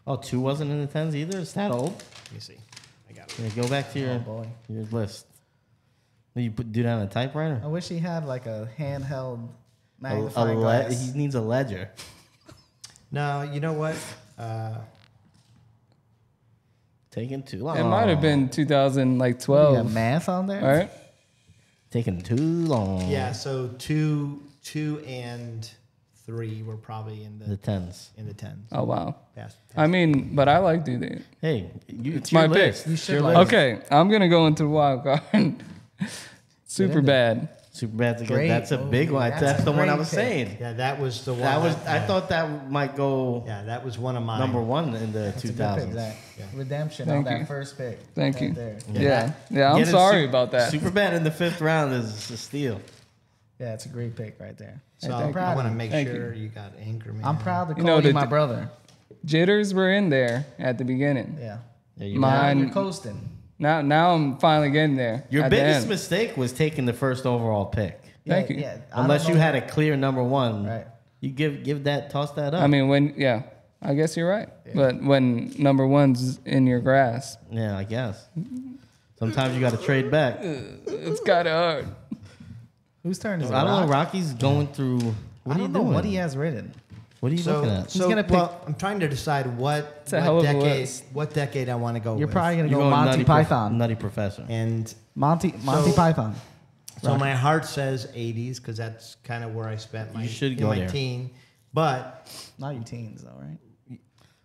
Oh, 2 wasn't in the 10s either? It's that old? Let me see. I got it. Yeah, go back to Oh boy. your list. You do that on a typewriter? I wish he had like a handheld A magnifying glass. he needs a ledger. No, you know what? Taking too long. It might have been 2012. You got math on there? All right. Taking too long. Yeah, so 2 and 3 were probably in The the 10s. 10s. Oh wow. Past- I mean, but I like due date. Hey, It's your my pick. list. You It's should your like list. Okay, I'm gonna go into the wild card. Super bad. Superbad's a good. Great That's a big movie. one. That's That's a the one I great was pick. saying. Yeah, that was the one. That was. I yeah. thought that might go Yeah, that was one of mine. number one in the That's a good pick, 2000s. Zach. Redemption Thank on that you. first pick. Thank right you. There. Yeah. I'm Getting sorry about that. Superbad in the 5th round is a steal. Yeah, it's a great pick right there. So Hey, I thank you. want to make Thank sure you got Anchorman. I'm proud to call You know, you the- my brother. Jitters were in there at the beginning. Yeah. Yeah, you My- Now Mine- you're coasting. Now I'm finally getting there. Your at the biggest end. mistake was taking the first overall pick. Thank you. Yeah, I Unless don't you know- had a clear number one, Right. you toss that up. I mean, I guess you're right. But when number one's in your grasp, yeah, I guess. Sometimes you got to trade back. it's kind of hard. Whose turn is it? I don't know. Rock? Rocky's going through. What I are you don't know doing? what he has written. What are you looking at? He's gonna pick- I'm trying to decide what a hell of a decade list. what decade I want to go You're with. probably gonna You're go going Monty Python. Nutty Professor. And Monty So- Python. so Right. my heart says 80s because that's kind of where I spent my You should go my there. teen. But Not your teens though, right?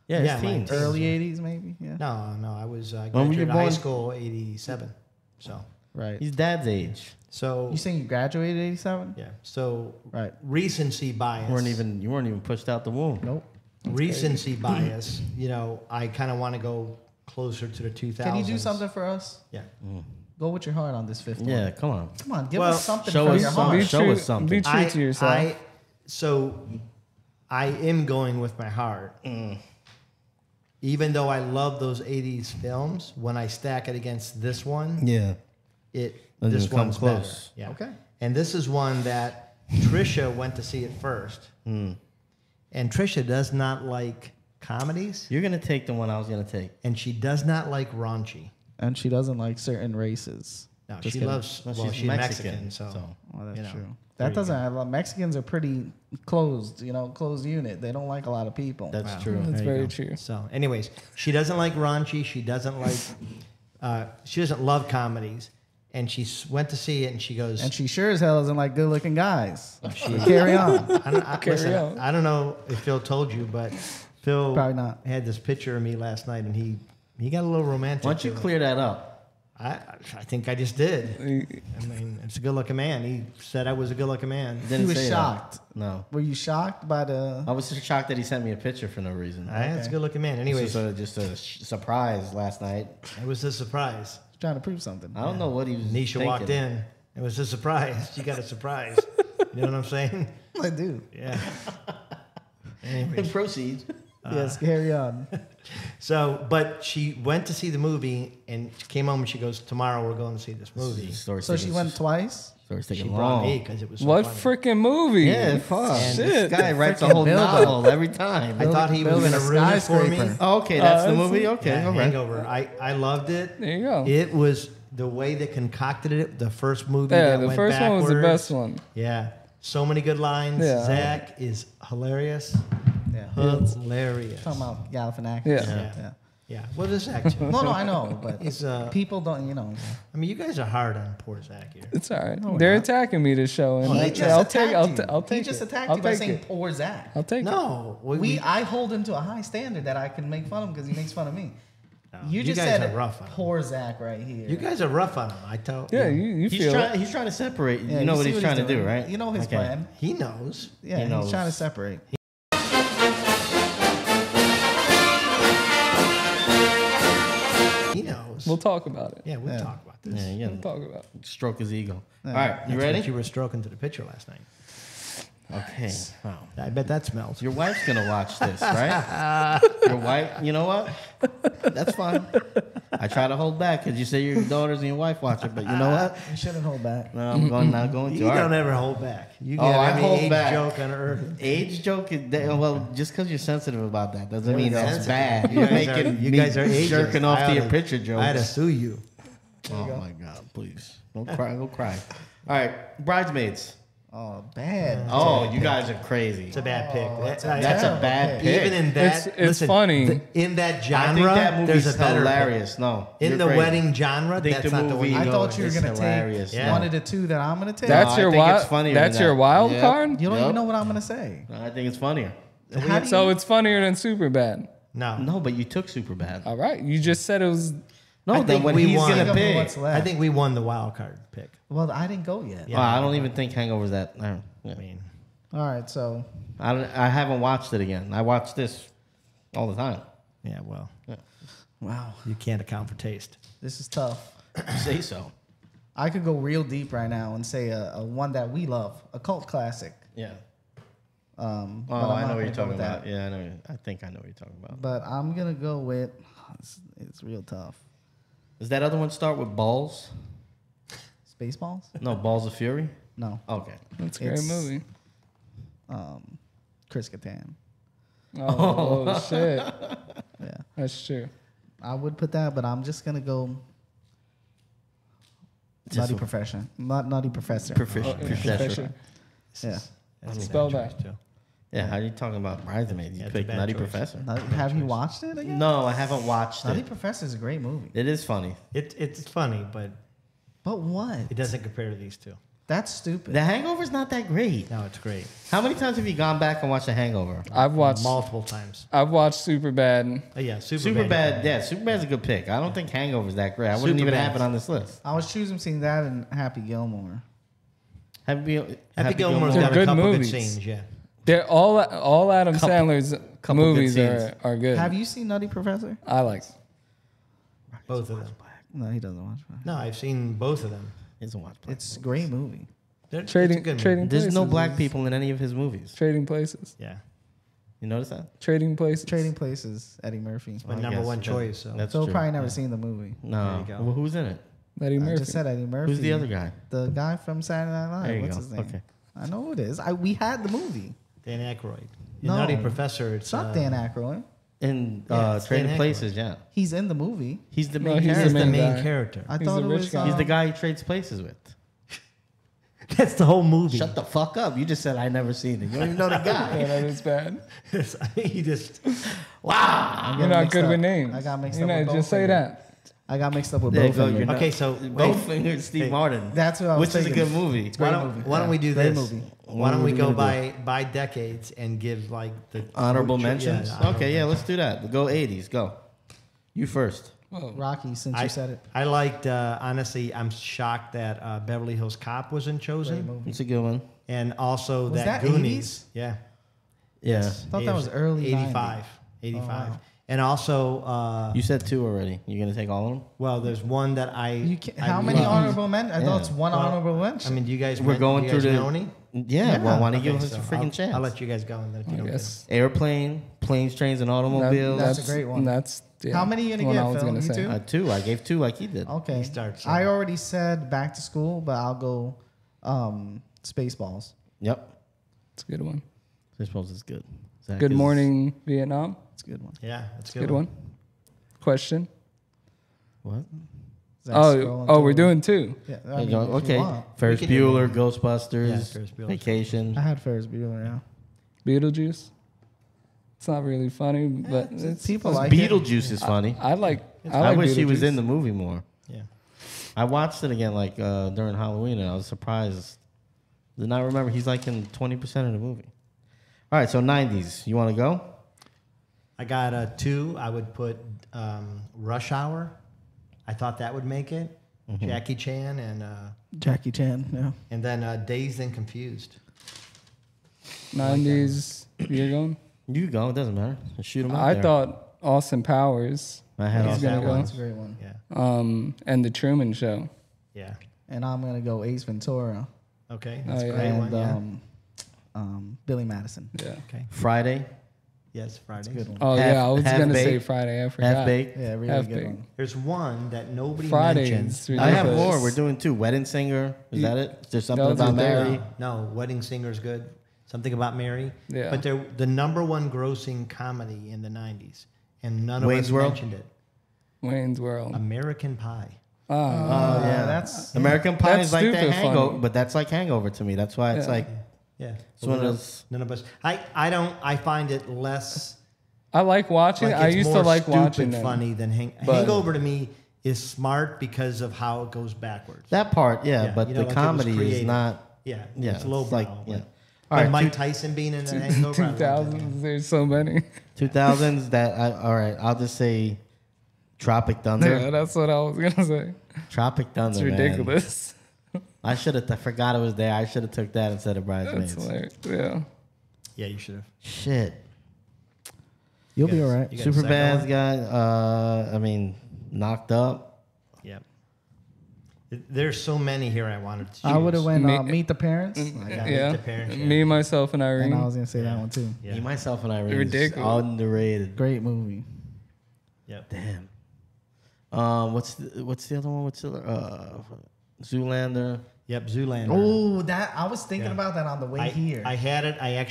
Yeah, Yeah, it's my teens. teens. Early '80s, maybe. Yeah. no, I was When were you graduated high born? school 87. So Right. He's dad's age. You saying you graduated '87? yeah. So Right. recency bias. You weren't even pushed out the womb. Nope. Recency bias. I kind of want to go closer to the 2000s. Can you do something for us? Yeah. Go with your heart on this fifth one. Yeah, come on. Come on, give Well, us something show from us your some- heart. Be Show true, us something. Be true to yourself. So I am going with my heart. Even though I love those 80s films, when I stack it against this one, Yeah. this Doesn't come one's close. better. Yeah. Okay. And this is one that Trisha went to see it first. And Trisha does not like comedies, You're gonna take the one I was gonna take. and she does not like raunchy. And she doesn't like certain races. No, Just she kidding. loves. Well, Well, she's she's Mexican, so. Oh, that's you know, true. there That you doesn't go. have. Mexicans are pretty closed. Closed unit. They don't like a lot of people. That's Wow. true. That's There you very go. true. So, anyways, she doesn't like raunchy. She doesn't like. She doesn't love comedies, and she went to see it, and she goes. And she sure as hell doesn't like good-looking guys. she, Carry on. Carry listen, on. I don't know if Phil told you, but Phil Probably not. had this picture of me last night, and he got a little romantic. Why don't you to it. clear that up? I think I just did. I mean, it's a good-looking man. He said I was a good-looking man. Didn't was say that. shocked. No. Were you shocked by the? I was just shocked that he sent me a picture for no reason. It's a good-looking man. Anyways, This was just a surprise last night. it was a surprise. Trying to prove something. I don't know what he was Nisha thinking. walked in. It was a surprise. She got a surprise. You know what I'm saying? I do. Yeah. Anyways, Proceed. Yes, carry on. so, but she went to see the movie, and she came home and she goes, "Tomorrow we're going to see this movie." So she went twice. Story's She taking brought long. me because it was so What funny. freaking movie? Yeah, fuck. And This Shit. guy writes a freaking whole build-up. novel every time. I thought he was Building going to a ruin it for me. skyscraper. Oh, okay, that's the that's movie. it. Okay, Yeah, all right. Hangover. I loved it. There you go. It was the way they concocted it. The first movie. Yeah, that the went first one was the backwards. best one. Yeah, so many good lines. Yeah. Zach is hilarious. Yeah. Hilarious. Talking about Galifianakis. Yeah. Yeah. Yeah. What is Zach? do? No, I know, but He's people don't. I mean, you guys are hard on poor Zach here. It's all right. No, we're They're not. attacking me this show, and Oh, they He just I'll attacked take. you. I'll take He just it. attacked I'll you by take saying it. poor Zach. I'll take it. No, I hold him to a high standard that I can make fun of him because he makes fun of me. You you just guys said are rough on him. poor Zach right here. You guys are rough on him. I tell. Yeah, you feel it. He's trying to separate. Yeah, you know what see he's trying to do, doing. right? You know his Okay. plan. He knows. Yeah, He he's knows. trying to separate. He knows. We'll talk about it. yeah, we'll Yeah. talk about this. Yeah, you We'll gotta talk about it. stroke his ego. Yeah. All right, you That's ready? what you were stroking to the picture last night. Okay. Wow. I bet that smells. Your wife's gonna watch this, right? Your wife. You know what? That's fine. I try to hold back because you say your daughters and your wife watch it, but you know what? You shouldn't hold back. No, I'm not going to. You All don't right. ever hold back. You Oh, get I every hold age back. joke on earth. Age joke is well, just because you're sensitive about that doesn't You're mean that's sensitive. bad. You You're guys are- making you me guys are ageist. jerking off I to your oughta- picture I had to jokes. sue you. Oh my god, please don't cry. Go cry. All right, bridesmaids. Oh, bad. Oh, you guys are crazy. It's a bad pick. that's That's a bad pick. Even in that, It's funny. in that I genre, think that movie's there's a better hilarious. No, pick. In you're the crazy. wedding genre, I think that's the not the movie- one. I you thought go you were with. gonna It's hilarious. take Yeah. one of the two that I'm gonna take. That's I your think it's wild. funnier That's than your that. wild Yep. card. You don't Yep. even know what I'm gonna say. I think it's funnier. How do So you- it's funnier than Superbad. No. No, but you took super bad. All right, you just said it was. No, I then think what we he's won. gonna Think of pick. what's left. I think we won the wild card pick. Well, I didn't go yet. Yeah. I don't even think Hangover's that. I I mean, All right, so I haven't watched it again. I watch this all the time. yeah, well, wow, you can't account for taste. this is tough. You say so. I could go real deep right now and say a one that we love, a cult classic. Yeah. But Oh, I'm I not know what gonna you're go talking with about. that. Yeah, I know. I think I know what you're talking about. But I'm gonna go with. It's real tough. Does that other one start with balls? Spaceballs? No, Balls of Fury. No. Okay. That's a great It's- movie. Chris Kattan. Oh, shit, Yeah, that's true. I would put that, but I'm just gonna go. Nutty Professor. Not Nutty Professor. Professor. Yeah. That's a Spell bad that. choice, too. Yeah, how are you talking about Bridesmaids? You Yeah, it's a picked bad Nutty choice. Professor. Have you watched it again? No, I haven't watched Nutty it. Professor is a great movie. It is funny. It's funny, but But what? it doesn't compare to these two. That's stupid. The Hangover's not that great. No, it's great. How many times have you gone back and watched The Hangover? I've watched Multiple times. Superbad. Oh, yeah, Superbad, yeah, Superbad's a good pick. I don't think Hangover's that great. I wouldn't even have it on this list. I was choosing between that and Happy Gilmore. Happy Gilmore's They're got a good couple movies. good scenes, yeah. They're all Adam Sandler's couple good movies scenes. are good. Have you seen Nutty Professor? I like. Both of them. No, he doesn't watch it. No, I've seen both of them. He doesn't watch Black. It's a great movie. It's a Trading good movie. Trading There's Places. no black is- people in any of his movies. Trading Places. Yeah, You notice that? Trading Places. Trading Places, Eddie Murphy. my I number guess one that- choice. So. That's So true. probably never seen the movie. No. There you go. Well, who's in it? Eddie I Murphy. just said Eddie Murphy. Who's the other guy? The guy from Saturday Night Live. There you What's go. his name? Okay. I know who it is. We had the movie. Dan Aykroyd. In No. Nutty Professor, It's not Dan Aykroyd. In Yeah, it's Trading Dan Aykroyd. Places, yeah. He's in the movie. He's the No, main he's He's character. the main guy. character. I He's thought the it rich was. guy. He's the guy he trades places with. That's the whole movie. Shut the fuck up. You just said I never seen it. You don't even know the Yeah, guy. that is bad. He just. Wow. You're not good with names. I got mixed You up know, with just say Bowfinger. that. I got mixed up with There you go. Bowfinger. You're not- Okay, so Bowfinger, Steve Hey. Martin. That's what I was Which is a thinking. good movie. why don't we do Great this? movie. Why don't we What go are we by decades and give like the Honorable yeah, mentions? the honorable Okay, yeah, mentions. let's do that. We'll go 80s. Go. You first. Whoa. Rocky, since I you said it. I liked. Honestly, I'm shocked that Beverly Hills Cop wasn't Great chosen, movie. It's a good one. and also Was that Goonies. 80s? Yeah. Yeah. Thought that was early 85. 90s. 85. Oh, wow. And also, You said two already. You're going to take all of them? well, there's one that You I how many love. honorable mentions? I Yeah. thought it's one Well, honorable I mention. mean, do you guys? We're going do you guys through the- know any? Yeah, Yeah. well, why don't you Okay, give us a so freaking I'll, chance? I'll let you guys go, and then if you I don't get guess Airplane, Planes, Trains, and Automobiles. That's a great one. That's yeah, How many you gonna one get, I was Phil? gonna You say. two? Two. I gave two like he did. Okay. He starts, I already said Back to School, but I'll go Spaceballs. Yep. It's a good one. I suppose it's good. Zach Good is- Morning Vietnam. It's a good one. yeah, that's a Good one. Question. What? Zach Oh, scrolling we're through. doing two. Yeah, There I you mean, go. if you Okay. want. Ferris We can do Bueller, one. Ghostbusters, Yeah, Ferris Bueller's Vacation. I had Ferris Bueller. Yeah. Beetlejuice. It's not really funny, but it's People like it. Beetlejuice is funny. I like. I like wish he was Beetlejuice. in the movie more. Yeah. I watched it again like during Halloween and I was surprised. Did not remember he's like in 20% of the movie. All right, so 90s. You want to go? I got two. I would put Rush Hour. I thought that would make it. Jackie Chan Jackie Chan. Yeah. and then Dazed and Confused. 90s. You're going. You go. It doesn't matter. Just shoot him out I there. thought Austin Powers. I had He's all gonna that go. one. That's a great one. Yeah. And the Truman Show. Yeah. And I'm gonna go Ace Ventura Okay. Oh, That's a yeah. great and one. Yeah. Billy Madison. Yeah. Okay. Friday, Yes, Fridays. Good one. Oh Half- yeah, I was gonna say half-baked. Friday. I forgot. Half Baked. Yeah, really Half good baked. one. There's one that nobody Fridays. mentions. I have Ridiculous. more. We're doing two. Wedding Singer. Is that it? Is there something Those are about there. Mary? No, Wedding Singer's good. Something about Mary. Yeah. But they're the number one grossing comedy in the 90s. And none of Wayne's us World? mentioned it. Wayne's World. American Pie. Oh yeah, that's American Pie That's is like that stupid hangover, funny. but that's like Hangover to me. That's why it's Yeah. like Yeah. it's one of those. None of us. I find it less. I like watching. Like I it's used to more like stupid watching them. funny than But- Hangover to me is smart because of how it goes backwards. That part, yeah, Yeah, but you know, the like it was comedy is creative. not. Yeah. Yeah, It's low it's like- brow. yeah. But, All right, Mike Tyson being in the Hangover. I loved it. 2000s. There's so many. 2000s. All right, I'll just say Tropic Thunder. Yeah, that's what I was gonna say. Tropic Thunder. It's man. ridiculous. I should have. I forgot it was there. I should have took that instead of That's Bridesmaids. hilarious. Yeah. Yeah, you should have. Shit. You'll be You all guys- right. you got a Super second Bad's one? got. I mean, Knocked Up. Yep. There's so many here I wanted to choose. I would have went Me- Meet the Parents, I got Yeah. the parents. Yeah. Me, myself, and Irene. and I was gonna say that one too. Yeah. Me, Myself, and Irene. Ridiculous. Is underrated. Great movie. Yep. Damn. What's the other one? What's the Zoolander? Yep, Zoolander. Oh, that I was thinking Yeah. about that on the way here. I had it. I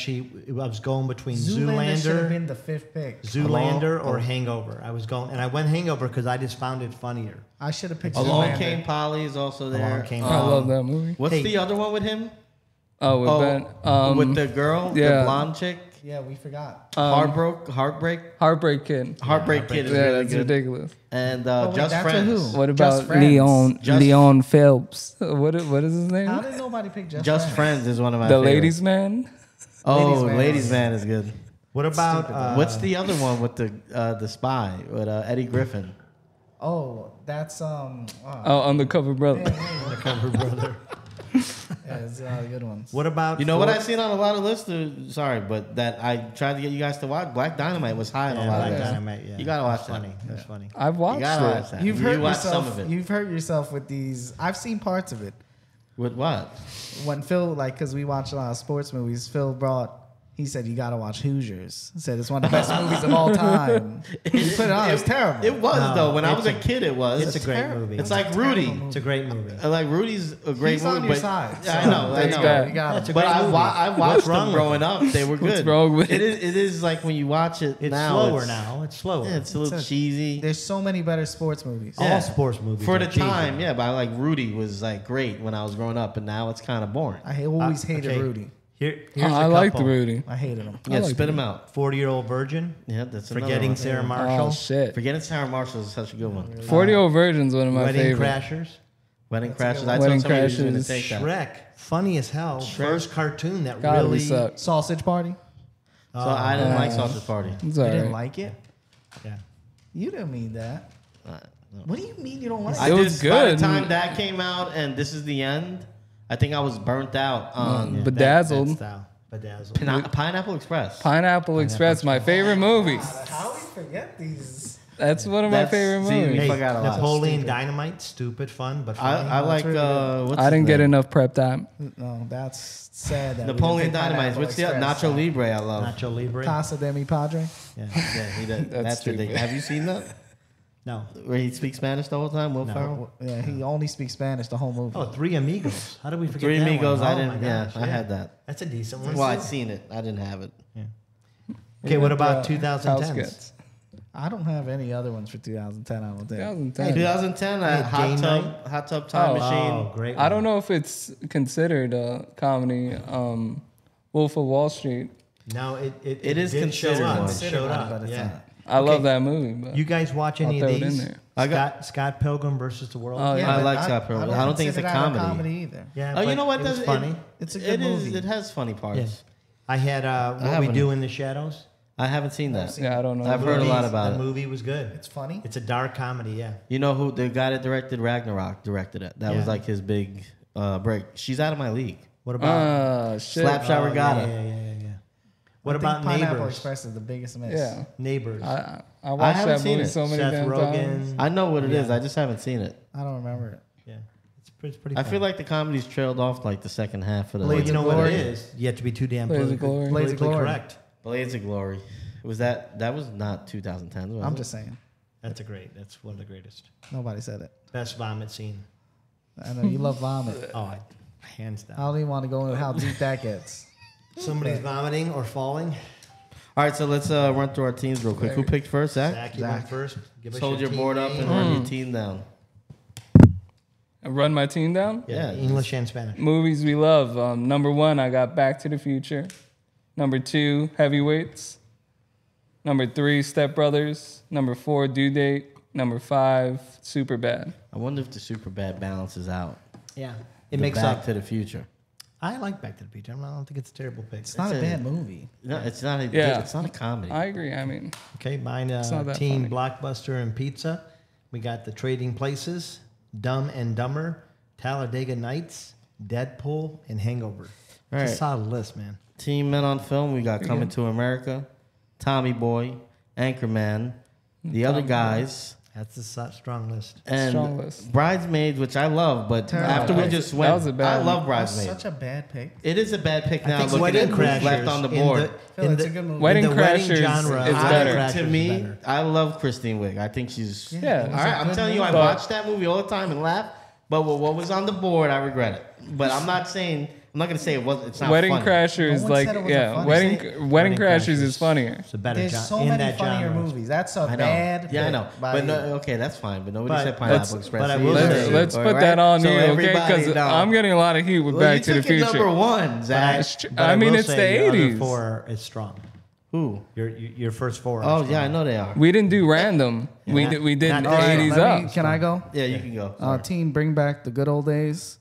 was going between Zoolander should have Zoolander, been the 5th pick. Zoolander or Hangover. I was going, and I went Hangover because I just found it funnier. I should have picked Along Zoolander. Came Polly is also there. Along Came I love that movie. What's Hey. the other one with him? Oh, with Ben. With the girl, yeah. the blonde chick. Yeah, we forgot. Heartbreak Heartbreak Kid. Heartbreak Kid is Yeah, really that's good. ridiculous. And wait, Just that's a Friends. who? What Just about Friends. Leon Phelps? What is his name? How did nobody pick Just, Just Friends? Friends is one of my The favorites. Ladies Man. Oh, Ladies' Man. Ladies Man is good. What about What's the other one with the spy with Eddie Griffin? Oh, that's Oh, Undercover Brother. Undercover Brother? yeah, it's a good one. What about You know what I've seen on a lot of lists? Sorry, but that I tried to get you guys to watch. Black Dynamite was high on a lot Black of lists. Dynamite? Yeah, You gotta watch That's that. funny. That's funny. I've You watched gotta watch it. that. You've You hurt watched yourself. some of it. You've hurt yourself with these. I've seen parts of it. With what? When Phil, because we watch a lot of sports movies, Phil brought. He said you gotta watch Hoosiers. He said it's one of the best movies of all time. He put it on. It's terrible. It was No, though. When I it's was a kid, it was. It's a great terrible. movie. It's like Rudy. It's a great movie. Like Rudy's a great He's movie, on your but side. I so know, I That's know. bad. You got That's him. a But great movie. I What's watched wrong them with growing up. They were good. What's wrong with it? It is like when you watch it It's now. slower now. It's slower. Yeah, it's a little It's a- cheesy. There's so many better sports movies. All Yeah. sports movies For are the cheesy. time, yeah, but like Rudy was like great when I was growing up, and now it's kind of boring. I always hated okay. Rudy. Here's I a liked couple. Rudy. I hated him. Yeah, like spit him out. 40-Year-Old Virgin. Yeah, that's another Forgetting one. Sarah Oh Marshall. shit. Forgetting Sarah Marshall is such a good one. 40-Year-Old Virgin's one of my Wedding favorites. Crashers. Wedding That's a good Crashes. one. I Wedding told somebody who's going to Crashers. take that. Shrek. Funny as hell. First cartoon that God, really we suck. Sausage Party. So I didn't like Sausage Party. It's You all didn't right. like it? Yeah. You didn't mean that. No. What do you mean you don't like I It it? was just, by the good. time that came out and This Is the End, I think I was burnt out on Yeah, Bedazzled. That style. Bedazzled. Pineapple Express. Pineapple Express, my favorite movie. How we forget these? That's one of my That's- favorite see, movies. we Hey, forgot a lot. Napoleon Stupid. Dynamite. Stupid fun, but funny. I like, really what's I his didn't get name? enough prep time. No, that's sad. That we Napoleon didn't pick Dynamite. Pineapple What's the Express. Nacho Libre? I love. Nacho Libre. Casa de mi Padre. Yeah. Yeah, he did. That's That's stupid. ridiculous. Have you seen that? No. Where he speaks Spanish the whole time? Will No. Ferrell? Yeah, he only speaks Spanish the whole movie. Oh, Three Amigos. How did we forget Three that Amigos. one? I Oh, didn't. my Yeah, gosh, I had that. That's a decent one. Well, I'd seen it. I didn't have it. Okay, what about House 2010s? Cats. I don't have any other ones for 2010. I don't think. 2010. 2010, Hey, Hot Game Tub, Hot Tub Time Oh. Machine. Oh, great. I don't know if it's considered a comedy. Wolf of Wall Street. No, it It is did considered show up. one. It Considered showed one, up. but it's Yeah. not. I love that movie. But You guys watch any I'll of throw it in these? there. I got- Scott Pilgrim versus the World. Oh, yeah. I but like Scott Pilgrim. I don't think it's a consider that comedy. either. Yeah, Oh, you but know what? It was Does- funny. It's a good It is. movie. It has funny parts. Yeah. I had What We haven't- Do in the Shadows. I haven't seen that. Yeah, I don't know. I've heard a lot Movies- about the it. movie was good. It's funny. It's a dark comedy. Yeah. You know who the guy that directed Ragnarok directed it? That was Yeah. like his big break. She's out of my league. What about Shit. Slapshot Oh, Regatta. Yeah. What I think about Pineapple Neighbors? Express is the biggest miss. Yeah. Neighbors. I watched haven't that seen movie it. so many Seth damn Rogen. times. I know what it is. Yeah. I just haven't seen it. I don't remember it. Yeah. It's pretty I fun. feel like the comedies trailed off like the second half of the. Well, Blades you know of what Glory. it is. You have to be too damn Blades of politically, Glory. Blades of politically Glory. correct. Blades of Glory. Was that was not 2010? Was I'm it? just saying. That's that's one of the greatest. Nobody said it. Best vomit scene. I know you love vomit. Oh, hands I down. don't even want to go into how deep that gets. Somebody's vomiting or falling. All right, so let's run through our teams real quick. Who picked first, Zach? Zach, you went first. Give us Hold your team board up name. and run your team down. And run my team down. Yeah, Yeah. English and Spanish. Movies we love. Number 1, I got Back to the Future. Number 2, Heavyweights. Number 3, Step Brothers. Number 4, Due Date. Number 5, Superbad. I wonder if the super bad balances out. Yeah, The it makes Back up. to the Future. I like Back to the Future. I don't think it's a terrible pick. It's not a bad movie. No, it's not a. Yeah. It's not a comedy. I agree. I mean, Okay, mine not that Team funny. Blockbuster and Pizza. We got The Trading Places, Dumb and Dumber, Talladega Nights, Deadpool, and Hangover. All It's a right. solid list, man. Team Men on Film. We got Coming to America, Tommy Boy, Anchorman, The Other Guys, That's a strong list. and Strong list. Bridesmaids, which I love. But after we just That went, was a bad I one. love That's Bridesmaids. such a bad pick. It is a bad pick now. I think Looking Wedding at who's Crashers left on the in board. Phil, it's a good movie. Wedding in the wedding Crashers genre, is Wedding better. Crashers To is me, better. I love Christine Wiig. I think she's. Yeah. All right, I'm telling you, I But- watch that movie all the time and laugh. But what was on the board, I regret it. but I'm not saying. I'm not gonna say it was. It's not Wedding funny. Crashers, No one like said it wasn't yeah, funny. Wedding Crashers is funnier. It's a better There's genre. so in many that funnier genre. movies. That's a I know. bad. Yeah, I pick know. by But you. no, okay, that's fine. But nobody But said Pineapple let's- Express. but I either. will say- Let's All put right? that on So you, okay? everybody Because know. I'm getting a lot of heat with Well, Back you to the took it Future. number one, Zach. But I mean, will it's say the your other 80s. four is strong. Who? Your first four. Are Oh strong. yeah, I know they are. We didn't do random. We Yeah. did we did Not All right, 80s let me- up. Can I go? Yeah, you can go. Team Bring Back the Good Old Days.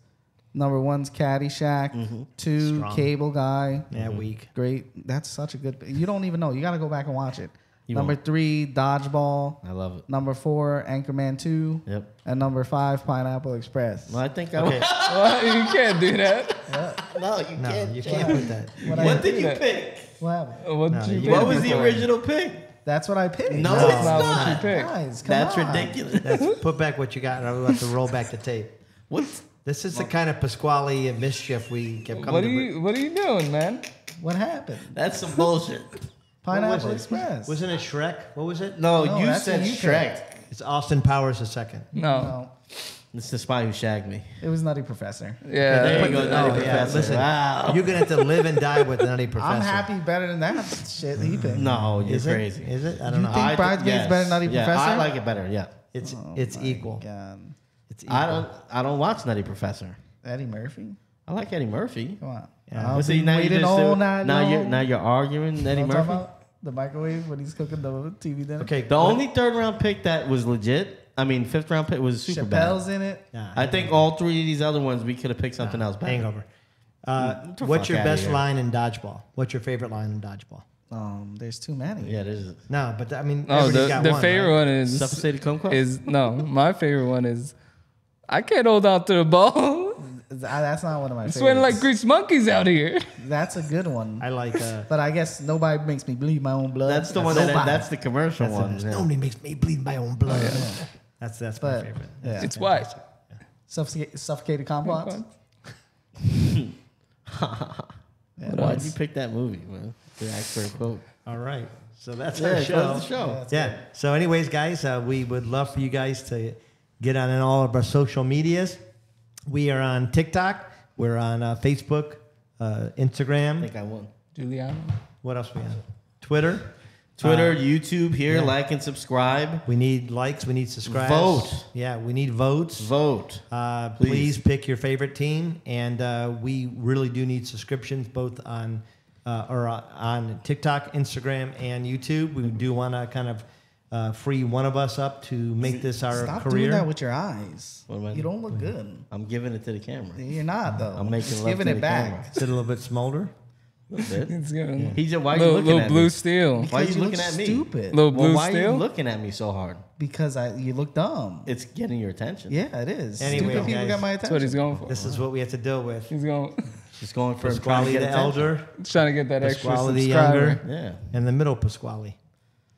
Number one's Caddyshack. 2, Strong. Cable Guy. Yeah, weak. Great. That's such a good. You don't even know. You got to go back and watch it. You Number won't. 3, Dodgeball. I love it. Number 4, Anchorman 2. Yep. And number 5, Pineapple Express. Well, I think I. Okay. What? You can't do that. No, you No, can't. you can't put that. What did you that. pick? What happened? What No, you you pick What was the before? original pick? That's what I picked. No, No. it's That's not not. what you picked. Guys, come That's on. ridiculous. Let's put back what you got, and I'll have to roll back the tape. What's This is the kind of Pasquale mischief we kept coming What are you doing, man? What happened? that's some bullshit. Pineapple it? Express. Wasn't it Shrek? What was it? No, No, you that's said what you Shrek. It's Austin Powers II. No. No, It's the spy who shagged me. it was Nutty Professor. Yeah. There you go, Oh, Nutty yeah. Professor. Listen, Wow. you're gonna have to live and die with Nutty Professor. I'm happy better than that shit he picked. No, you're Is crazy. it? Is it? I don't You know. think Bridesmaids better than Nutty yeah, Professor? I like it better. Yeah. It's Oh my equal. God. It's equal. I don't watch Nutty Professor. Eddie Murphy? I like Eddie Murphy. Come on. Yeah. I'll But see, be now you waiting just all do- night now you're long. now you're arguing Eddie You know what I'm Murphy. talking about? The microwave when he's cooking the TV dinner. Okay. The only third round pick that was legit. I mean, fifth round pick was super Chappelle's bad. in it. Nah, I think all three of these other ones we could have picked something else better. Hangover. the What's fuck your outta best here. line in dodgeball? What's your favorite line in dodgeball? There's too many. Yeah, there's No, but I mean, Oh, everybody's got the one, favorite right? one is suffocated kumquat. my favorite one is I can't hold on to the ball. That's not one of my favorites. Sweating like grease monkeys out here. That's a good one. I like. But I guess nobody makes me bleed my own blood. That's the one. Nobody. That's the commercial one. Yeah. Nobody makes me bleed my own blood. That's my But favorite. yeah, It's white. suffocated kumquats. Why'd you pick that movie, man? To ask for a quote. All right. So that's Yeah, our close show. the show. Yeah. So, anyways, guys, we would love for you guys to get on in all of our social medias. We are on TikTok. We're on Facebook, I Instagram. think I won. Juliana. What else we on? Twitter. Twitter, YouTube, here, yeah. like and subscribe. We need likes. We need subscribes. Vote. Yeah, we need votes. Vote. Please pick your favorite team, and we really do need subscriptions both on on TikTok, Instagram, and YouTube. We do want to kind of free one of us up to make this our Stop career. doing that with your eyes. What am I You doing? don't look good. I'm giving it to the camera. You're not though. I'm making Just love giving to it the back. camera. Is it a little bit smolder? A little bit. It's good. He's just, why are you Little, looking little at blue me? steel. Why are Because you look looking at me? Stupid. Little Well, blue why are steel. you looking at me so hard? Because you look dumb. It's getting your attention. Yeah, it is. Anyway, Stupid people guys, got my That's what attention. he's going for. This is what we have to deal with. He's going. Just going for trying to Pasquale get the attention. elder He's trying to get that extra Pasquale the subscriber. younger. Yeah. and the middle Pasquale.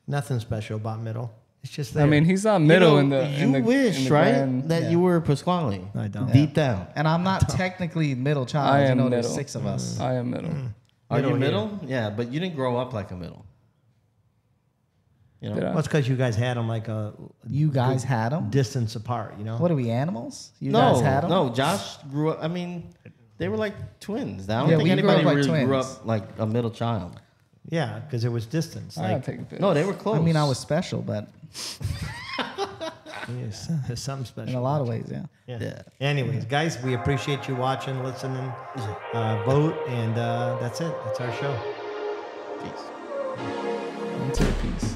Nothing special about middle. It's just there. I mean, he's not middle in the. You in the, wish, in the right, grand- that Yeah. you were Pasquale. I don't. Deep down. And I'm not technically middle child. I You am know, there's middle. 6 of us. I am middle. Are you Middle middle? Yeah, but you didn't grow up like a middle. You know? Did I? Well, it's because you guys had them like a You guys had them. distance apart, you know? What are we, animals? You no, guys had them. no. Josh grew up. I mean, they were like twins. I don't Yeah, think we grew anybody up like really grew twins. up like a middle child. Yeah, because there was distance. I gotta Like, take a pic. No, they were close. I mean, I was special, but yes, there's something special. in a lot of ways, yeah. Yeah. Yeah. Anyways, guys, we appreciate you watching, listening, vote, and that's it. That's our show. Peace. Into the piece.